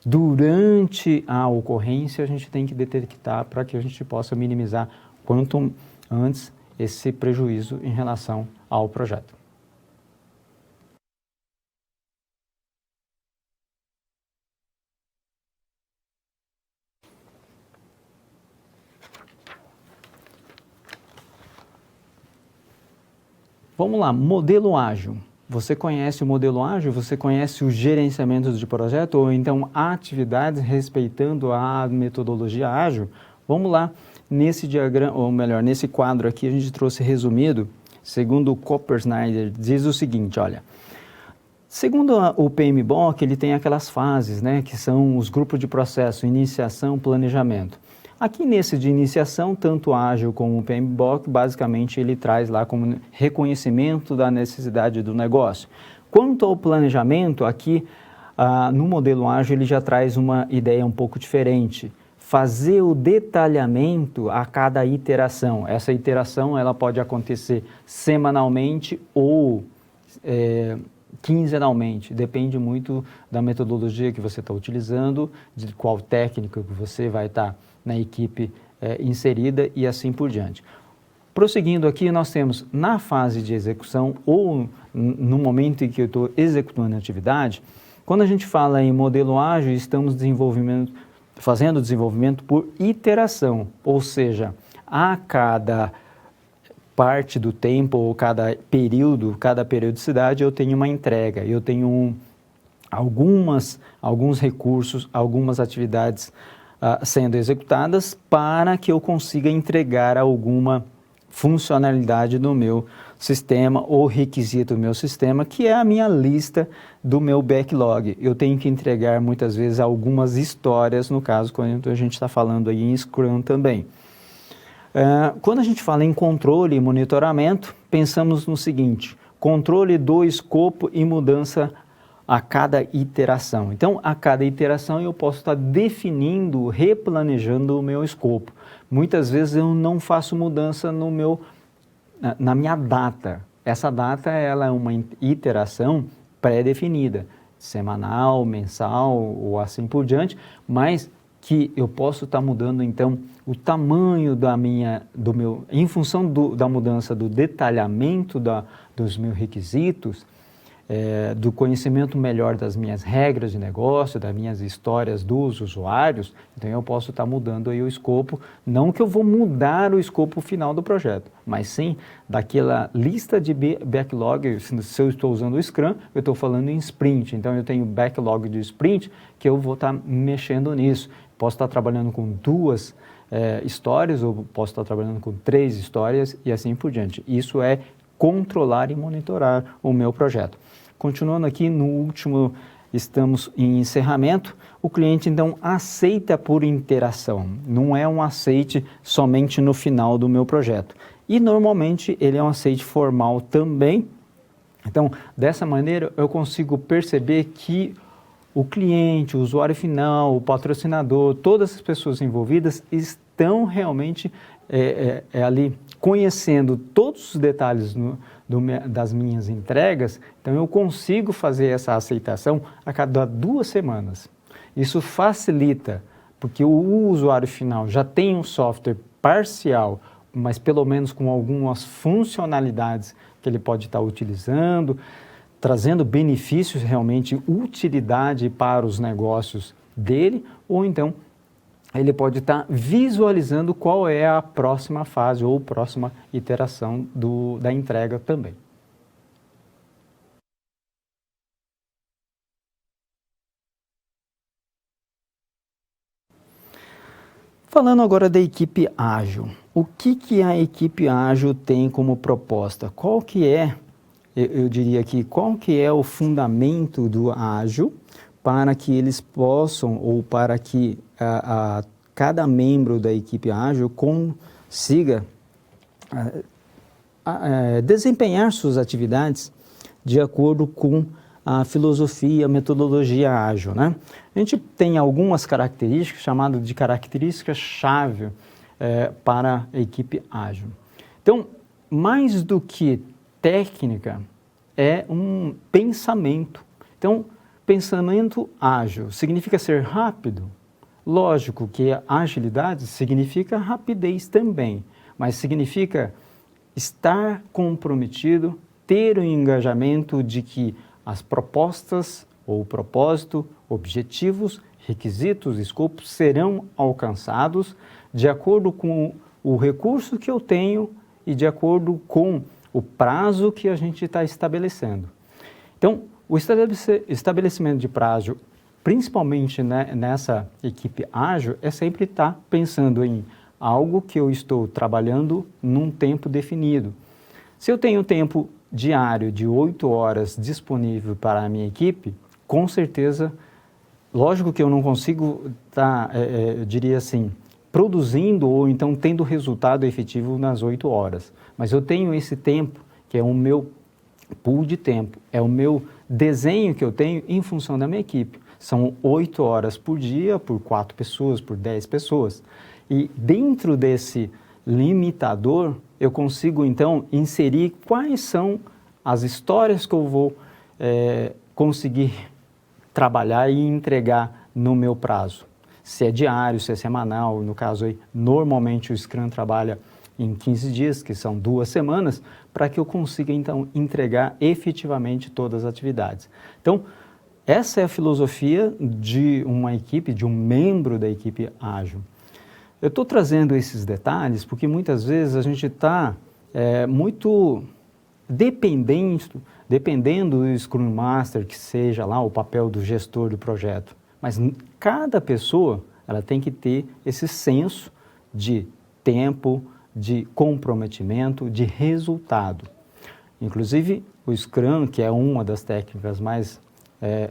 Durante a ocorrência, a gente tem que detectar para que a gente possa minimizar quanto antes esse prejuízo em relação ao projeto. Vamos lá, modelo ágil. Você conhece o modelo ágil? Você conhece o gerenciamento de projeto ou então atividades respeitando a metodologia ágil? Vamos lá, nesse diagrama, ou melhor, nesse quadro aqui a gente trouxe resumido, segundo o Coppersnyder, diz o seguinte, olha, segundo o PMBOK, ele tem aquelas fases, né, que são os grupos de processo, iniciação, planejamento. Aqui nesse de iniciação, tanto ágil como o PMBOK, basicamente ele traz lá como reconhecimento da necessidade do negócio. Quanto ao planejamento, aqui no modelo ágil ele já traz uma ideia um pouco diferente. Fazer o detalhamento a cada iteração. Essa iteração ela pode acontecer semanalmente ou quinzenalmente, depende muito da metodologia que você está utilizando, de qual técnica que você vai estar na equipe inserida e assim por diante. Prosseguindo aqui, nós temos na fase de execução ou no momento em que eu estou executando a atividade, quando a gente fala em modelo ágil, estamos fazendo desenvolvimento por iteração, ou seja, a cada parte do tempo ou cada periodicidade eu tenho uma entrega, eu tenho alguns recursos, algumas atividades sendo executadas para que eu consiga entregar alguma funcionalidade do meu sistema ou requisito do meu sistema, que é a minha lista do meu backlog. Eu tenho que entregar muitas vezes algumas histórias, no caso, quando a gente está falando aí em Scrum também. Quando a gente fala em controle e monitoramento, pensamos no seguinte: controle do escopo e mudança a cada iteração. Então, a cada iteração eu posso estar definindo, replanejando o meu escopo. Muitas vezes eu não faço mudança na minha data. Essa data ela é uma iteração pré-definida, semanal, mensal ou assim por diante, mas que eu posso estar mudando então o tamanho em função da mudança do detalhamento dos meus requisitos, do conhecimento melhor das minhas regras de negócio, das minhas histórias dos usuários. Então eu posso estar mudando aí o escopo, não que eu vou mudar o escopo final do projeto, mas sim daquela lista de backlog. Se eu estou usando o Scrum, eu estou falando em sprint, então eu tenho backlog de sprint que eu vou estar mexendo nisso. Posso estar trabalhando com 2 histórias ou posso estar trabalhando com 3 histórias e assim por diante. Isso é controlar e monitorar o meu projeto. Continuando aqui, no último, estamos em encerramento. O cliente, então, aceita por interação. Não é um aceite somente no final do meu projeto. E, normalmente, ele é um aceite formal também. Então, dessa maneira, eu consigo perceber que o cliente, o usuário final, o patrocinador, todas as pessoas envolvidas estão realmente ali conhecendo todos os detalhes das minhas entregas. Então eu consigo fazer essa aceitação a cada 2 semanas. Isso facilita, porque o usuário final já tem um software parcial, mas pelo menos com algumas funcionalidades que ele pode estar utilizando, trazendo benefícios, realmente utilidade para os negócios dele, ou então ele pode estar visualizando qual é a próxima fase ou próxima iteração da entrega também. Falando agora da equipe ágil, o que a equipe ágil tem como proposta? Qual que é, eu diria aqui, qual que é o fundamento do ágil para que eles possam, ou para que cada membro da equipe ágil consiga desempenhar suas atividades de acordo com a filosofia, a metodologia ágil, né? A gente tem algumas características, chamadas de características-chave para a equipe ágil. Então, mais do que técnica, é um pensamento. Então, pensamento ágil significa ser rápido? Lógico que a agilidade significa rapidez também, mas significa estar comprometido, ter o engajamento de que as propostas ou propósito, objetivos, requisitos, escopos serão alcançados de acordo com o recurso que eu tenho e de acordo com o prazo que a gente está estabelecendo. Então, o estabelecimento de prazo, principalmente nessa equipe ágil, é sempre estar pensando em algo que eu estou trabalhando num tempo definido. Se eu tenho tempo diário de 8 horas disponível para a minha equipe, com certeza, lógico que eu não consigo estar, eu diria assim, produzindo ou então tendo resultado efetivo nas 8 horas. Mas eu tenho esse tempo, que é o meu pool de tempo, é o meu desenho que eu tenho em função da minha equipe. São 8 horas por dia, por 4 pessoas, por 10 pessoas. E dentro desse limitador, eu consigo então inserir quais são as histórias que eu vou conseguir trabalhar e entregar no meu prazo. se é diário, se é semanal. No caso aí, normalmente o Scrum trabalha em 15 dias, que são 2 semanas, para que eu consiga então entregar efetivamente todas as atividades. Então, essa é a filosofia de uma equipe, de um membro da equipe ágil. Eu estou trazendo esses detalhes porque muitas vezes a gente está muito dependendo do Scrum Master, que seja lá o papel do gestor do projeto. Mas cada pessoa ela tem que ter esse senso de tempo, de comprometimento, de resultado. Inclusive, o Scrum, que é uma das técnicas mais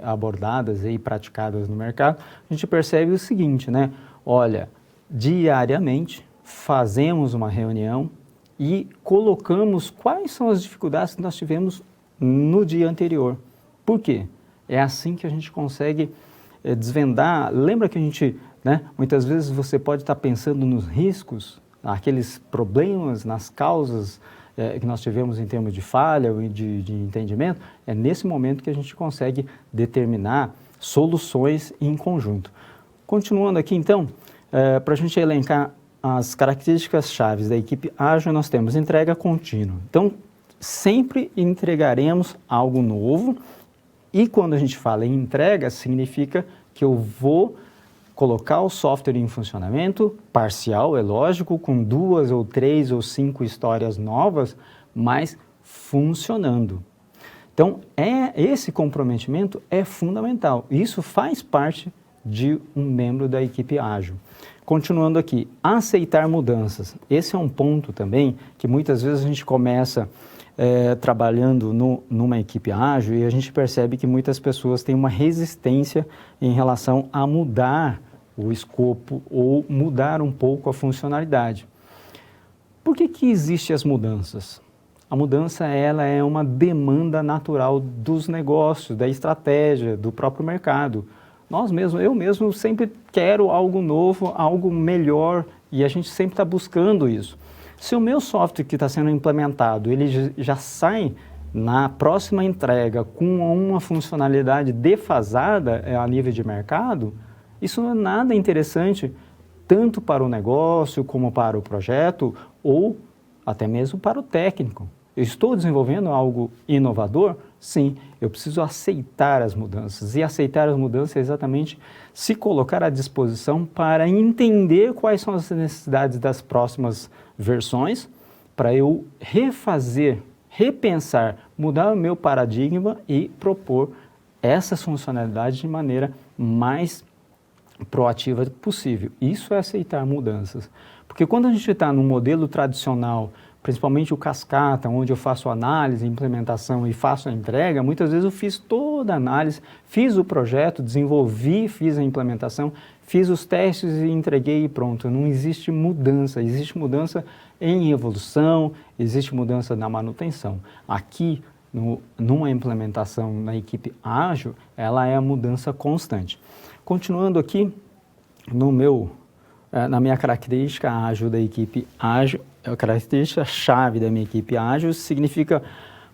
abordadas e praticadas no mercado, a gente percebe o seguinte, né? Olha, diariamente fazemos uma reunião e colocamos quais são as dificuldades que nós tivemos no dia anterior. Por quê? É assim que a gente consegue desvendar. Lembra que a gente, né, muitas vezes você pode estar pensando nos riscos, aqueles problemas, nas causas que nós tivemos em termos de falha ou de entendimento. É nesse momento que a gente consegue determinar soluções em conjunto. Continuando aqui então, para a gente elencar as características chaves da equipe ágil, nós temos entrega contínua. Então, sempre entregaremos algo novo e quando a gente fala em entrega, significa que eu vou colocar o software em funcionamento, parcial, é lógico, com 2 ou 3 ou 5 histórias novas, mas funcionando. Então, esse comprometimento é fundamental. Isso faz parte de um membro da equipe ágil. Continuando aqui, aceitar mudanças. Esse é um ponto também que muitas vezes a gente começa trabalhando numa equipe ágil e a gente percebe que muitas pessoas têm uma resistência em relação a mudar o escopo ou mudar um pouco a funcionalidade. Por que existem as mudanças? A mudança ela é uma demanda natural dos negócios, da estratégia, do próprio mercado. Eu mesmo sempre quero algo novo, algo melhor e a gente sempre está buscando isso. Se o meu software que está sendo implementado, ele já sai na próxima entrega com uma funcionalidade defasada a nível de mercado, isso não é nada interessante, tanto para o negócio, como para o projeto, ou até mesmo para o técnico. Eu estou desenvolvendo algo inovador? Sim, eu preciso aceitar as mudanças. E aceitar as mudanças é exatamente se colocar à disposição para entender quais são as necessidades das próximas versões, para eu refazer, repensar, mudar o meu paradigma e propor essas funcionalidades de maneira mais proativa possível. Isso é aceitar mudanças. Porque quando a gente está no modelo tradicional, principalmente o cascata, onde eu faço análise, implementação e faço a entrega, muitas vezes eu fiz toda a análise, fiz o projeto, desenvolvi, fiz a implementação, fiz os testes e entreguei e pronto. Não existe mudança em evolução, existe mudança na manutenção. Aqui, numa implementação na equipe ágil, ela é a mudança constante. Continuando aqui, na minha característica ágil da equipe ágil, a característica chave da minha equipe ágil significa,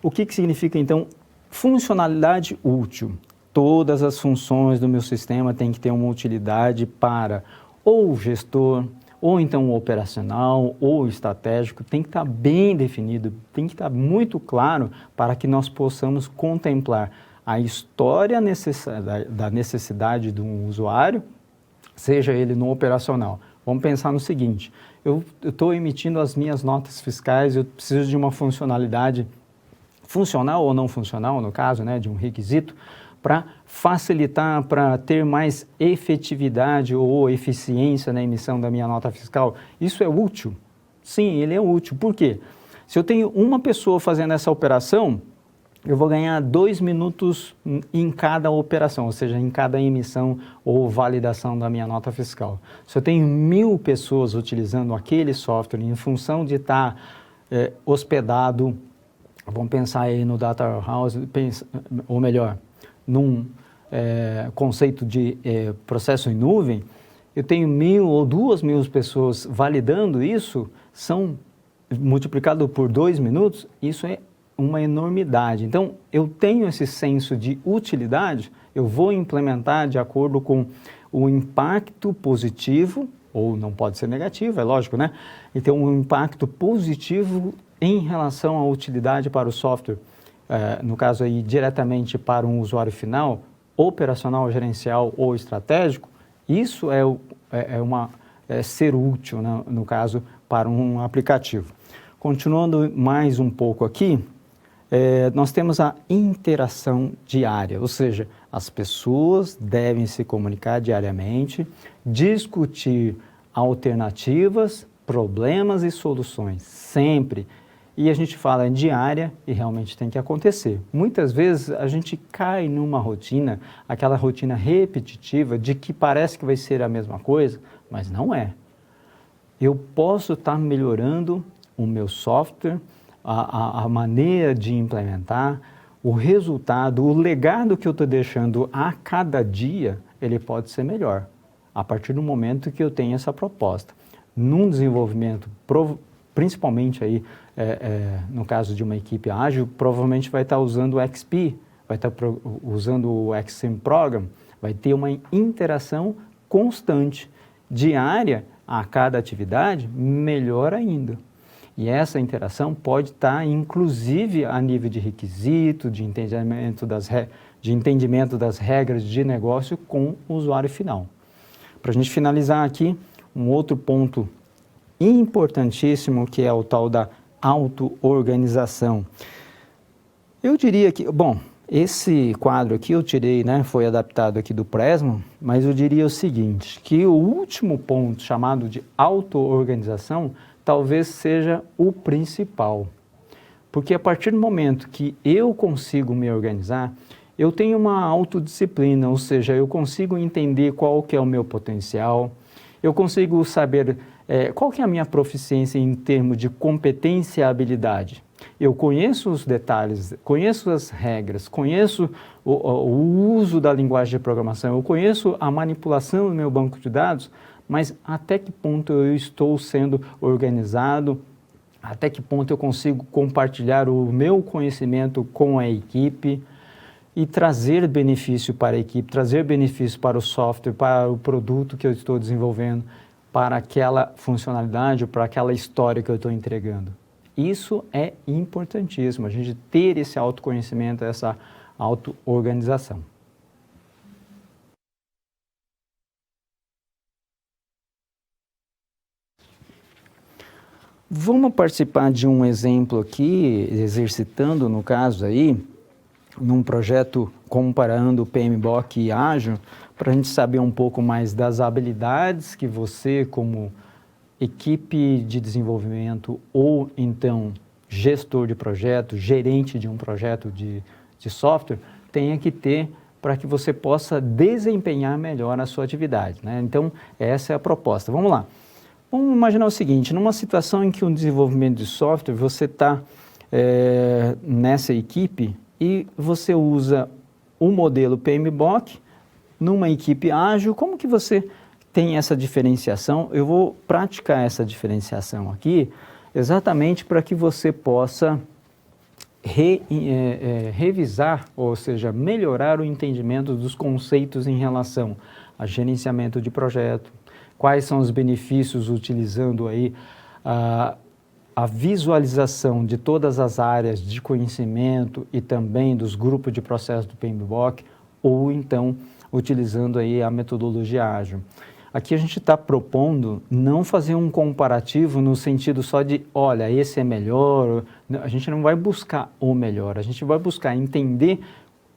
o que significa então funcionalidade útil? Todas as funções do meu sistema têm que ter uma utilidade para ou o gestor, ou então o operacional, ou o estratégico, tem que estar bem definido, tem que estar muito claro para que nós possamos contemplar a história da necessidade do usuário, seja ele no operacional. Vamos pensar no seguinte, eu estou emitindo as minhas notas fiscais, eu preciso de uma funcionalidade funcional ou não funcional, no caso, né, de um requisito, para facilitar, para ter mais efetividade ou eficiência na emissão da minha nota fiscal. Isso é útil? Sim, ele é útil. Por quê? Se eu tenho uma pessoa fazendo essa operação, eu vou ganhar 2 minutos em cada operação, ou seja, em cada emissão ou validação da minha nota fiscal. Se eu tenho 1000 pessoas utilizando aquele software em função de estar hospedado, vamos pensar aí no Data Warehouse, ou melhor, num conceito de processo em nuvem, eu tenho 1000 ou 2000 pessoas validando isso, multiplicado por 2 minutos, isso é uma enormidade. Então, eu tenho esse senso de utilidade, eu vou implementar de acordo com o impacto positivo, ou não pode ser negativo, é lógico, né? Então, um impacto positivo em relação à utilidade para o software, no caso aí, diretamente para um usuário final, operacional, gerencial ou estratégico, isso é ser útil, né, no caso, para um aplicativo. Continuando mais um pouco aqui, nós temos a interação diária, ou seja, as pessoas devem se comunicar diariamente, discutir alternativas, problemas e soluções, sempre. E a gente fala em diária e realmente tem que acontecer. Muitas vezes a gente cai numa rotina, aquela rotina repetitiva de que parece que vai ser a mesma coisa, mas não é. Eu posso estar melhorando o meu software, a maneira de implementar, o resultado, o legado que eu estou deixando a cada dia, ele pode ser melhor, a partir do momento que eu tenho essa proposta. Num desenvolvimento, principalmente aí, no caso de uma equipe ágil, provavelmente vai estar usando o XP, vai estar usando o XM Program, vai ter uma interação constante, diária, a cada atividade, melhor ainda. E essa interação pode estar, inclusive, a nível de requisito, de entendimento das regras de negócio com o usuário final. Para a gente finalizar aqui, um outro ponto importantíssimo, que é o tal da auto-organização. Eu diria que, bom, esse quadro aqui eu tirei, né, foi adaptado aqui do Pressman, mas eu diria o seguinte, que o último ponto, chamado de auto-organização, talvez seja o principal. Porque a partir do momento que eu consigo me organizar, eu tenho uma autodisciplina, ou seja, eu consigo entender qual que é o meu potencial, eu consigo saber qual que é a minha proficiência em termos de competência e habilidade. Eu conheço os detalhes, conheço as regras, conheço o uso da linguagem de programação, eu conheço a manipulação do meu banco de dados, mas até que ponto eu estou sendo organizado, até que ponto eu consigo compartilhar o meu conhecimento com a equipe e trazer benefício para a equipe, trazer benefício para o software, para o produto que eu estou desenvolvendo, para aquela funcionalidade, para aquela história que eu estou entregando. Isso é importantíssimo, a gente ter esse autoconhecimento, essa auto-organização. Vamos participar de um exemplo aqui, exercitando no caso aí, num projeto comparando o PMBOK e Ágil, para a gente saber um pouco mais das habilidades que você, como equipe de desenvolvimento ou então gestor de projeto, gerente de um projeto de software, tenha que ter para que você possa desempenhar melhor a sua atividade, né? Então, essa é a proposta. Vamos lá. Vamos imaginar o seguinte, numa situação em que um desenvolvimento de software, você está nessa equipe e você usa o modelo PMBOK numa equipe ágil, como que você tem essa diferenciação? Eu vou praticar essa diferenciação aqui exatamente para que você possa revisar, ou seja, melhorar o entendimento dos conceitos em relação a gerenciamento de projeto, quais são os benefícios utilizando aí a visualização de todas as áreas de conhecimento e também dos grupos de processo do PMBOK, ou então utilizando aí a metodologia ágil. Aqui a gente está propondo não fazer um comparativo no sentido só de, olha, esse é melhor, a gente não vai buscar o melhor, a gente vai buscar entender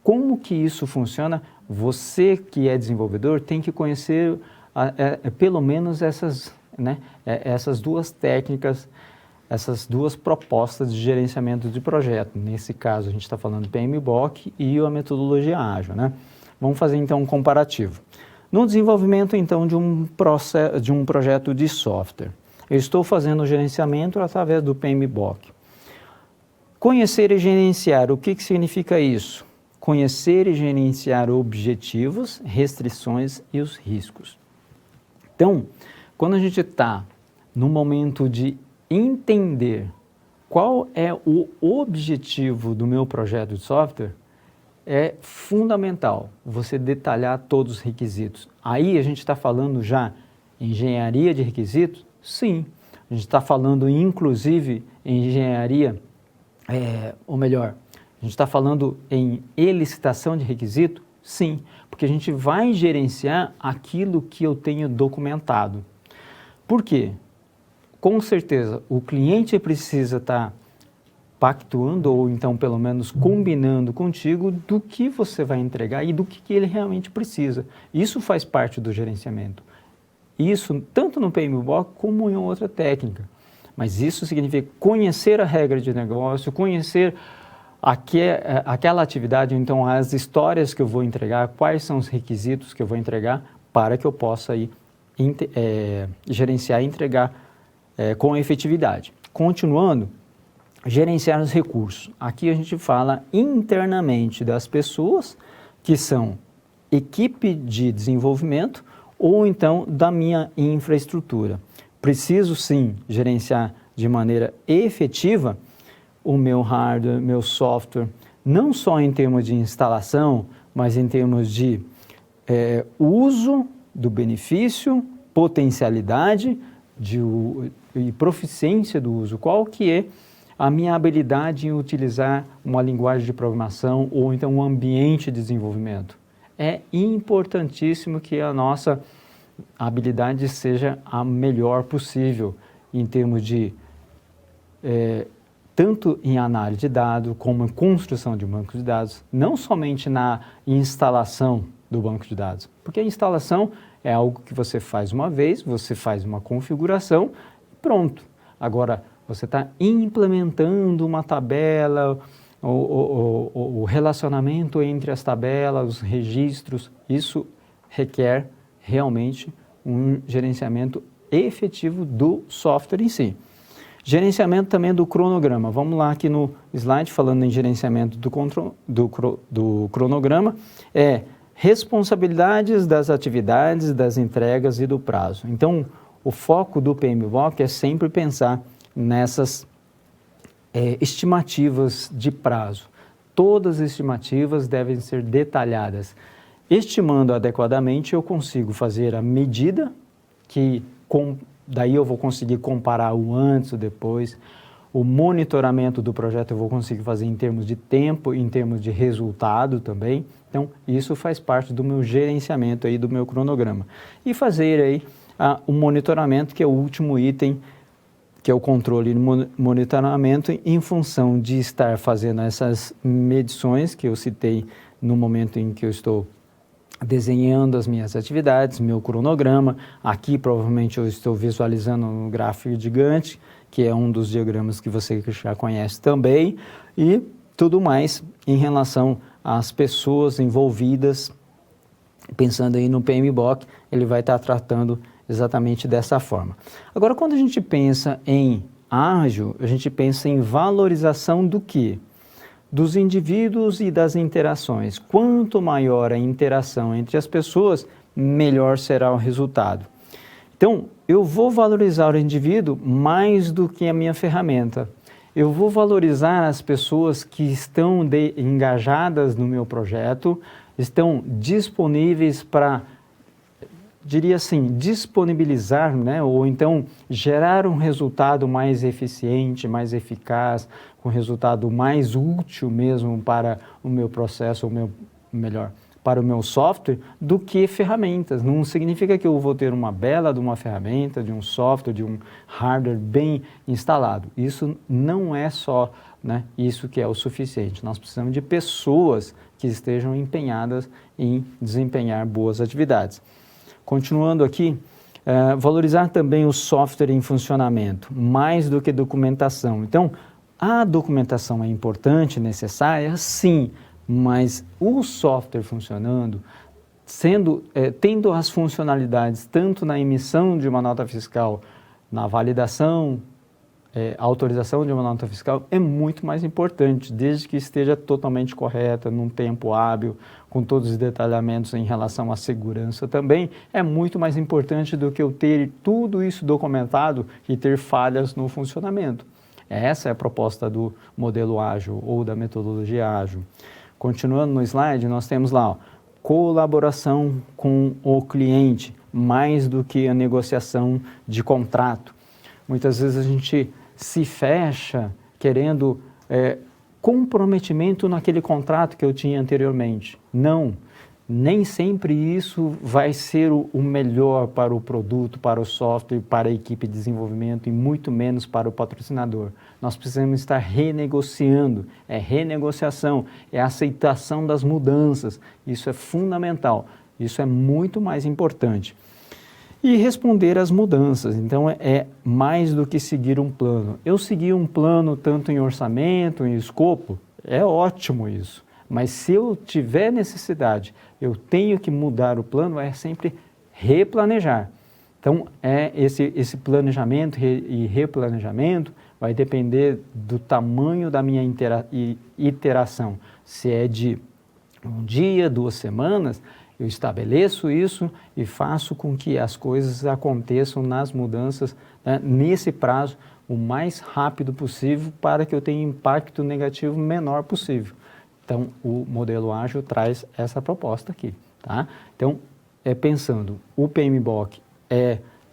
como que isso funciona. Você que é desenvolvedor tem que conhecer pelo menos essas duas técnicas, essas duas propostas de gerenciamento de projeto. Nesse caso, a gente está falando do PMBOK e a metodologia ágil, né? Vamos fazer então um comparativo. No desenvolvimento então de um projeto de software, eu estou fazendo o gerenciamento através do PMBOK. Conhecer e gerenciar, o que significa isso? Conhecer e gerenciar objetivos, restrições e os riscos. Então, quando a gente está no momento de entender qual é o objetivo do meu projeto de software, é fundamental você detalhar todos os requisitos. Aí a gente está falando já em engenharia de requisitos? Sim. A gente está falando inclusive em engenharia, ou melhor, a gente está falando em elicitação de requisito? Sim, porque a gente vai gerenciar aquilo que eu tenho documentado. Por quê? Com certeza, o cliente precisa estar pactuando ou então pelo menos combinando contigo do que você vai entregar e do que ele realmente precisa. Isso faz parte do gerenciamento. Isso tanto no PMBOK como em outra técnica. Mas isso significa conhecer a regra de negócio, conhecer aquela atividade, então as histórias que eu vou entregar, quais são os requisitos que eu vou entregar para que eu possa aí, gerenciar e entregar com efetividade. Continuando, gerenciar os recursos. Aqui a gente fala internamente das pessoas que são equipe de desenvolvimento ou então da minha infraestrutura. Preciso sim gerenciar de maneira efetiva o meu hardware, meu software, não só em termos de instalação, mas em termos de uso do benefício, potencialidade e proficiência do uso. Qual que é a minha habilidade em utilizar uma linguagem de programação ou então um ambiente de desenvolvimento? É importantíssimo que a nossa habilidade seja a melhor possível em termos de tanto em análise de dados como em construção de banco de dados, não somente na instalação do banco de dados, porque a instalação é algo que você faz uma vez, você faz uma configuração e pronto. Agora, você está implementando uma tabela, o relacionamento entre as tabelas, os registros, isso requer realmente um gerenciamento efetivo do software em si. Gerenciamento também do cronograma. Vamos lá aqui no slide falando em gerenciamento do cronograma. Responsabilidades das atividades, das entregas e do prazo. Então, o foco do PMBOK é sempre pensar nessas estimativas de prazo. Todas as estimativas devem ser detalhadas. Estimando adequadamente, eu consigo fazer a medida, daí eu vou conseguir comparar o antes e o depois. O monitoramento do projeto eu vou conseguir fazer em termos de tempo, em termos de resultado também. Então, isso faz parte do meu gerenciamento aí, do meu cronograma. E fazer aí o monitoramento, que é o último item, que é o controle e monitoramento, em função de estar fazendo essas medições que eu citei no momento em que eu estou desenhando as minhas atividades, meu cronograma. Aqui provavelmente eu estou visualizando no gráfico gigante, que é um dos diagramas que você já conhece também, e tudo mais em relação às pessoas envolvidas. Pensando aí no PMBOK, ele vai estar tratando exatamente dessa forma. Agora, quando a gente pensa em ágil, a gente pensa em valorização do quê? Dos indivíduos e das interações. Quanto maior a interação entre as pessoas, melhor será o resultado. Então, eu vou valorizar o indivíduo mais do que a minha ferramenta. Eu vou valorizar as pessoas que estão engajadas no meu projeto, estão disponíveis para, diria assim, disponibilizar, né? Ou então gerar um resultado mais eficiente, mais eficaz, com resultado mais útil mesmo para o meu processo, para o meu software, do que ferramentas. Não significa que eu vou ter uma bela de uma ferramenta, de um software, de um hardware bem instalado. Isso não é só, né, isso que é o suficiente. Nós precisamos de pessoas que estejam empenhadas em desempenhar boas atividades. Continuando aqui, valorizar também o software em funcionamento, mais do que documentação. Então, a documentação é importante, necessária, sim, mas o software funcionando, tendo as funcionalidades tanto na emissão de uma nota fiscal, na validação, autorização de uma nota fiscal, é muito mais importante, desde que esteja totalmente correta, num tempo hábil, com todos os detalhamentos em relação à segurança também, é muito mais importante do que eu ter tudo isso documentado e ter falhas no funcionamento. Essa é a proposta do modelo ágil ou da metodologia ágil. Continuando no slide, nós temos lá, ó, colaboração com o cliente, mais do que a negociação de contrato. Muitas vezes a gente se fecha querendo comprometimento naquele contrato que eu tinha anteriormente. Não, nem sempre isso vai ser o melhor para o produto, para o software, para a equipe de desenvolvimento e muito menos para o patrocinador. Nós precisamos estar renegociando, é renegociação, é aceitação das mudanças. Isso é fundamental, isso é muito mais importante. E responder às mudanças, então é mais do que seguir um plano. Eu segui um plano tanto em orçamento, em escopo, é ótimo isso. Mas se eu tiver necessidade, eu tenho que mudar o plano, é sempre replanejar. Então, esse planejamento e replanejamento vai depender do tamanho da minha iteração. Se é de um dia, 2 semanas, eu estabeleço isso e faço com que as coisas aconteçam nas mudanças, né, nesse prazo o mais rápido possível para que eu tenha impacto negativo menor possível. Então, o modelo ágil traz essa proposta aqui, tá? Então, pensando, o PMBOK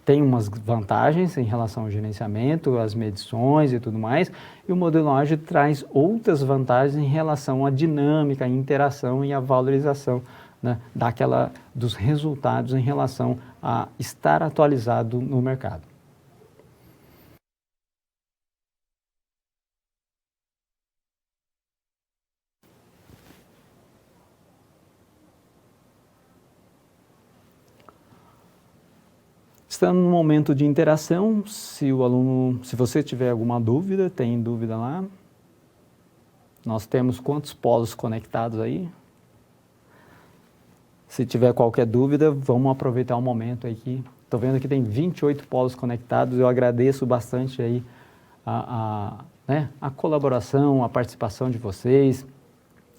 tem umas vantagens em relação ao gerenciamento, às medições e tudo mais, e o modelo ágil traz outras vantagens em relação à dinâmica, à interação e à valorização, né, dos resultados em relação a estar atualizado no mercado. Estando no momento de interação, se você tiver alguma dúvida, tem dúvida lá. Nós temos quantos polos conectados aí? Se tiver qualquer dúvida, vamos aproveitar o momento aqui. Estou vendo que tem 28 polos conectados, eu agradeço bastante aí a colaboração, a participação de vocês.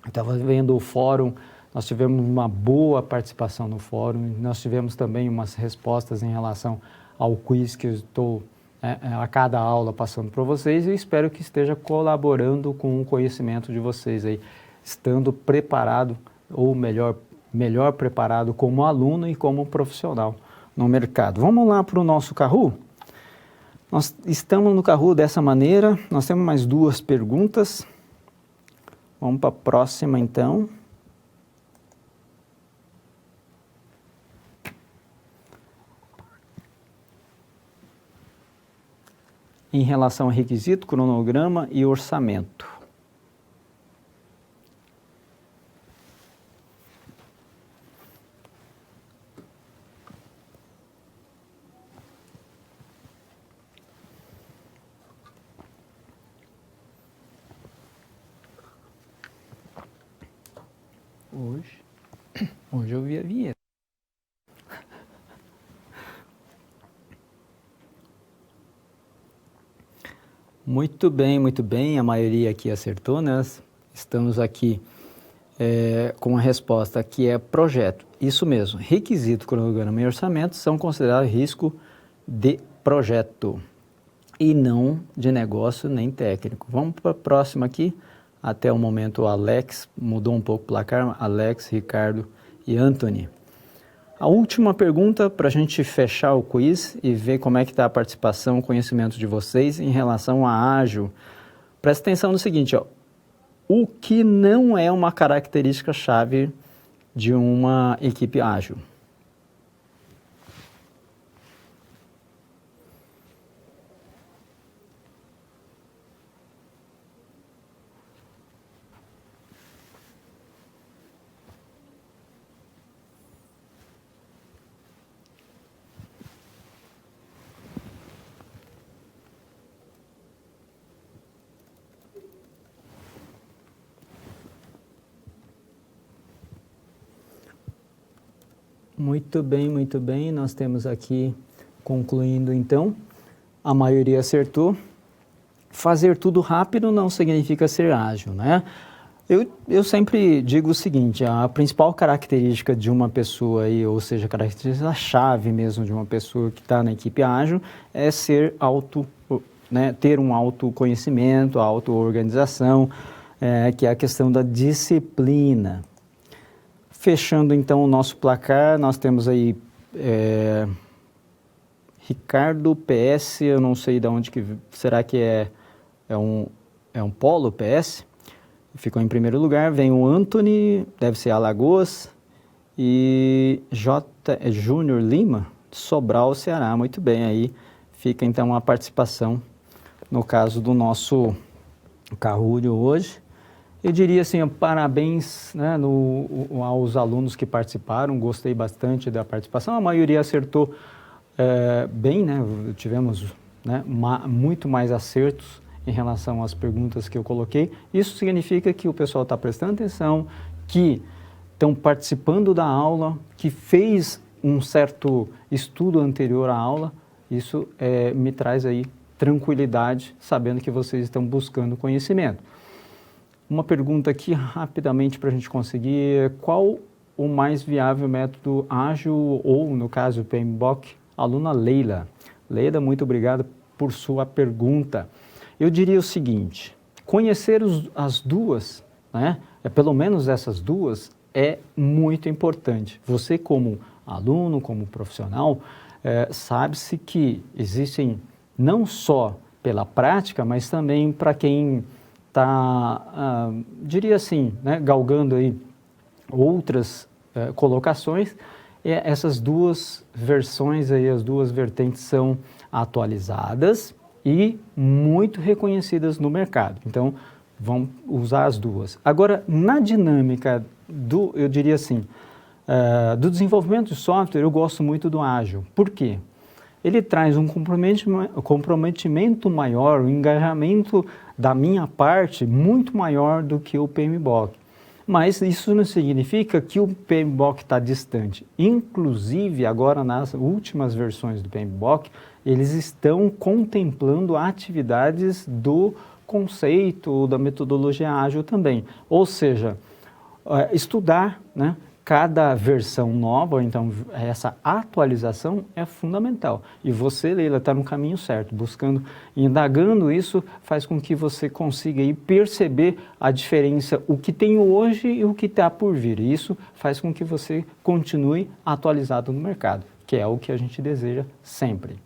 Eu estava vendo o fórum, nós tivemos uma boa participação no fórum, nós tivemos também umas respostas em relação ao quiz que eu estou a cada aula passando para vocês e espero que esteja colaborando com o conhecimento de vocês aí, estando preparado, ou melhor preparado como aluno e como profissional no mercado. Vamos lá para o nosso Kahoot? Nós estamos no Kahoot dessa maneira, nós temos mais 2 perguntas. Vamos para a próxima então. Em relação a requisito, cronograma e orçamento. Hoje eu vi a vinheta. Muito bem, a maioria aqui acertou, né? Estamos aqui com a resposta que é projeto. Isso mesmo, requisito, cronograma e orçamento são considerados risco de projeto e não de negócio nem técnico. Vamos para a próxima aqui. Até o momento o Alex, mudou um pouco o placar, Alex, Ricardo e Anthony. A última pergunta para a gente fechar o quiz e ver como é que está a participação, o conhecimento de vocês em relação a ágil. Presta atenção no seguinte, ó, o que não é uma característica-chave de uma equipe ágil? Muito bem, nós temos aqui, concluindo então, a maioria acertou. Fazer tudo rápido não significa ser ágil, né? Eu sempre digo o seguinte, a principal característica de uma pessoa, aí, ou seja, a característica-chave mesmo de uma pessoa que está na equipe ágil é ser ter um autoconhecimento, auto-organização, que é a questão da disciplina. Fechando então o nosso placar, nós temos aí Ricardo PS, eu não sei de onde que, será que é um polo PS? Ficou em primeiro lugar, vem o Anthony, deve ser Alagoas, e Júnior Lima, Sobral, Ceará, muito bem, aí fica então a participação no caso do nosso Kahoot hoje. Eu diria assim, parabéns, né, aos alunos que participaram, gostei bastante da participação, a maioria acertou bem, né, tivemos, né, muito mais acertos em relação às perguntas que eu coloquei. Isso significa que o pessoal está prestando atenção, que estão participando da aula, que fez um certo estudo anterior à aula. Isso me traz aí tranquilidade, sabendo que vocês estão buscando conhecimento. Uma pergunta aqui rapidamente para a gente conseguir, qual o mais viável método ágil ou, no caso, PMBOK? Aluna Leila. Leila, muito obrigado por sua pergunta. Eu diria o seguinte, conhecer as duas, né, pelo menos essas duas, é muito importante. Você como aluno, como profissional, sabe-se que existem não só pela prática, mas também para quem está, diria assim, né, galgando aí outras colocações, essas duas versões aí, as duas vertentes são atualizadas e muito reconhecidas no mercado. Então, vamos usar as duas. Agora, na dinâmica eu diria assim, do desenvolvimento de software, eu gosto muito do ágil. Por quê? Ele traz um comprometimento maior, um engajamento da minha parte muito maior do que o PMBOK. Mas isso não significa que o PMBOK está distante. Inclusive, agora nas últimas versões do PMBOK, eles estão contemplando atividades do conceito, da metodologia ágil também. Ou seja, estudar, né, cada versão nova, então essa atualização é fundamental. E você, Leila, está no caminho certo, buscando, indagando isso, faz com que você consiga aí perceber a diferença, o que tem hoje e o que está por vir. E isso faz com que você continue atualizado no mercado, que é o que a gente deseja sempre.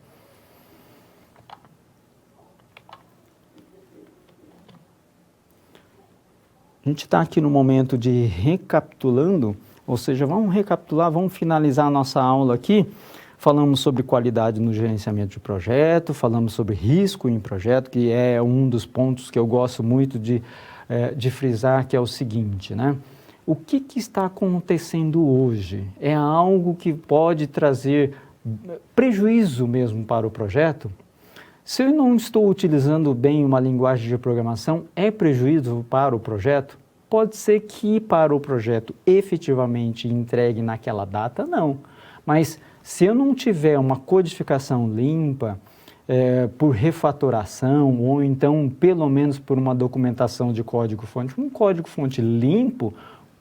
A gente está aqui no momento de recapitulando, ou seja, vamos recapitular, vamos finalizar a nossa aula aqui. Falamos sobre qualidade no gerenciamento de projeto, falamos sobre risco em projeto, que é um dos pontos que eu gosto muito de frisar, que é o seguinte, né? O que está acontecendo hoje? É algo que pode trazer prejuízo mesmo para o projeto? Se eu não estou utilizando bem uma linguagem de programação, é prejuízo para o projeto? Pode ser que para o projeto efetivamente entregue naquela data, não. Mas se eu não tiver uma codificação limpa, por refatoração, ou então pelo menos por uma documentação de código-fonte, um código-fonte limpo,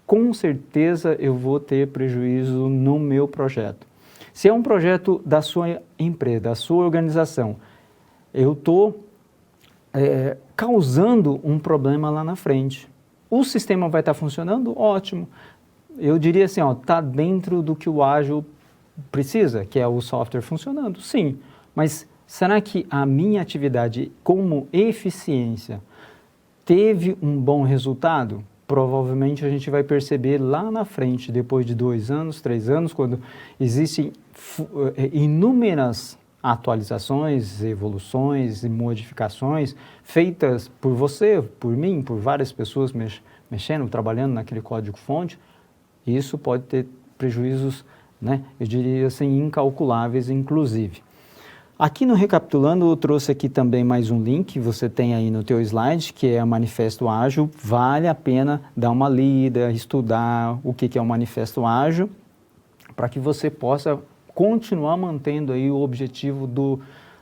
com certeza eu vou ter prejuízo no meu projeto. Se é um projeto da sua empresa, da sua organização, eu estou causando um problema lá na frente. O sistema vai estar funcionando? Ótimo. Eu diria assim, está dentro do que o ágil precisa, que é o software funcionando? Sim. Mas será que a minha atividade como eficiência teve um bom resultado? Provavelmente a gente vai perceber lá na frente, depois de 2 anos, 3 anos, quando existem inúmeras atualizações, evoluções e modificações feitas por você, por mim, por várias pessoas mexendo, trabalhando naquele código-fonte, isso pode ter prejuízos, né, eu diria assim, incalculáveis, inclusive. Aqui no Recapitulando, eu trouxe aqui também mais um link, você tem aí no teu slide, que é o Manifesto Ágil. Vale a pena dar uma lida, estudar o que é o Manifesto Ágil, para que você possa continuar mantendo aí o objetivo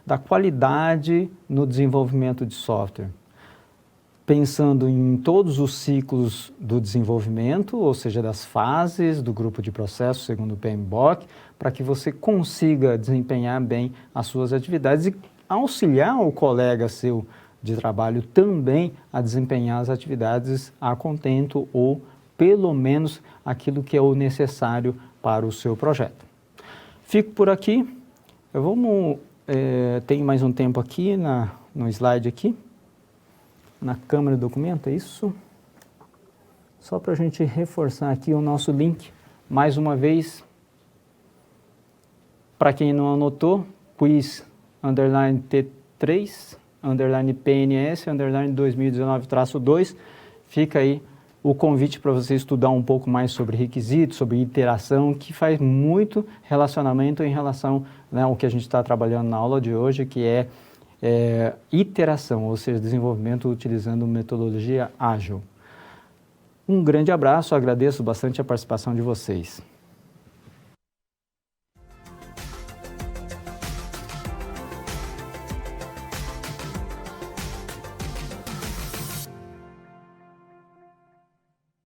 da qualidade no desenvolvimento de software. Pensando em todos os ciclos do desenvolvimento, ou seja, das fases do grupo de processo, segundo o PMBOK, para que você consiga desempenhar bem as suas atividades e auxiliar o colega seu de trabalho também a desempenhar as atividades a contento ou pelo menos aquilo que é o necessário para o seu projeto. Fico por aqui. Tenho mais um tempo aqui no slide aqui, na câmera do documento, é isso? Só para a gente reforçar aqui o nosso link, mais uma vez, para quem não anotou, quiz _T3, _PNS, _2019-2, fica aí o convite para você estudar um pouco mais sobre requisitos, sobre iteração, que faz muito relacionamento em relação, né, ao que a gente está trabalhando na aula de hoje, que é iteração, ou seja, desenvolvimento utilizando metodologia ágil. Um grande abraço, agradeço bastante a participação de vocês.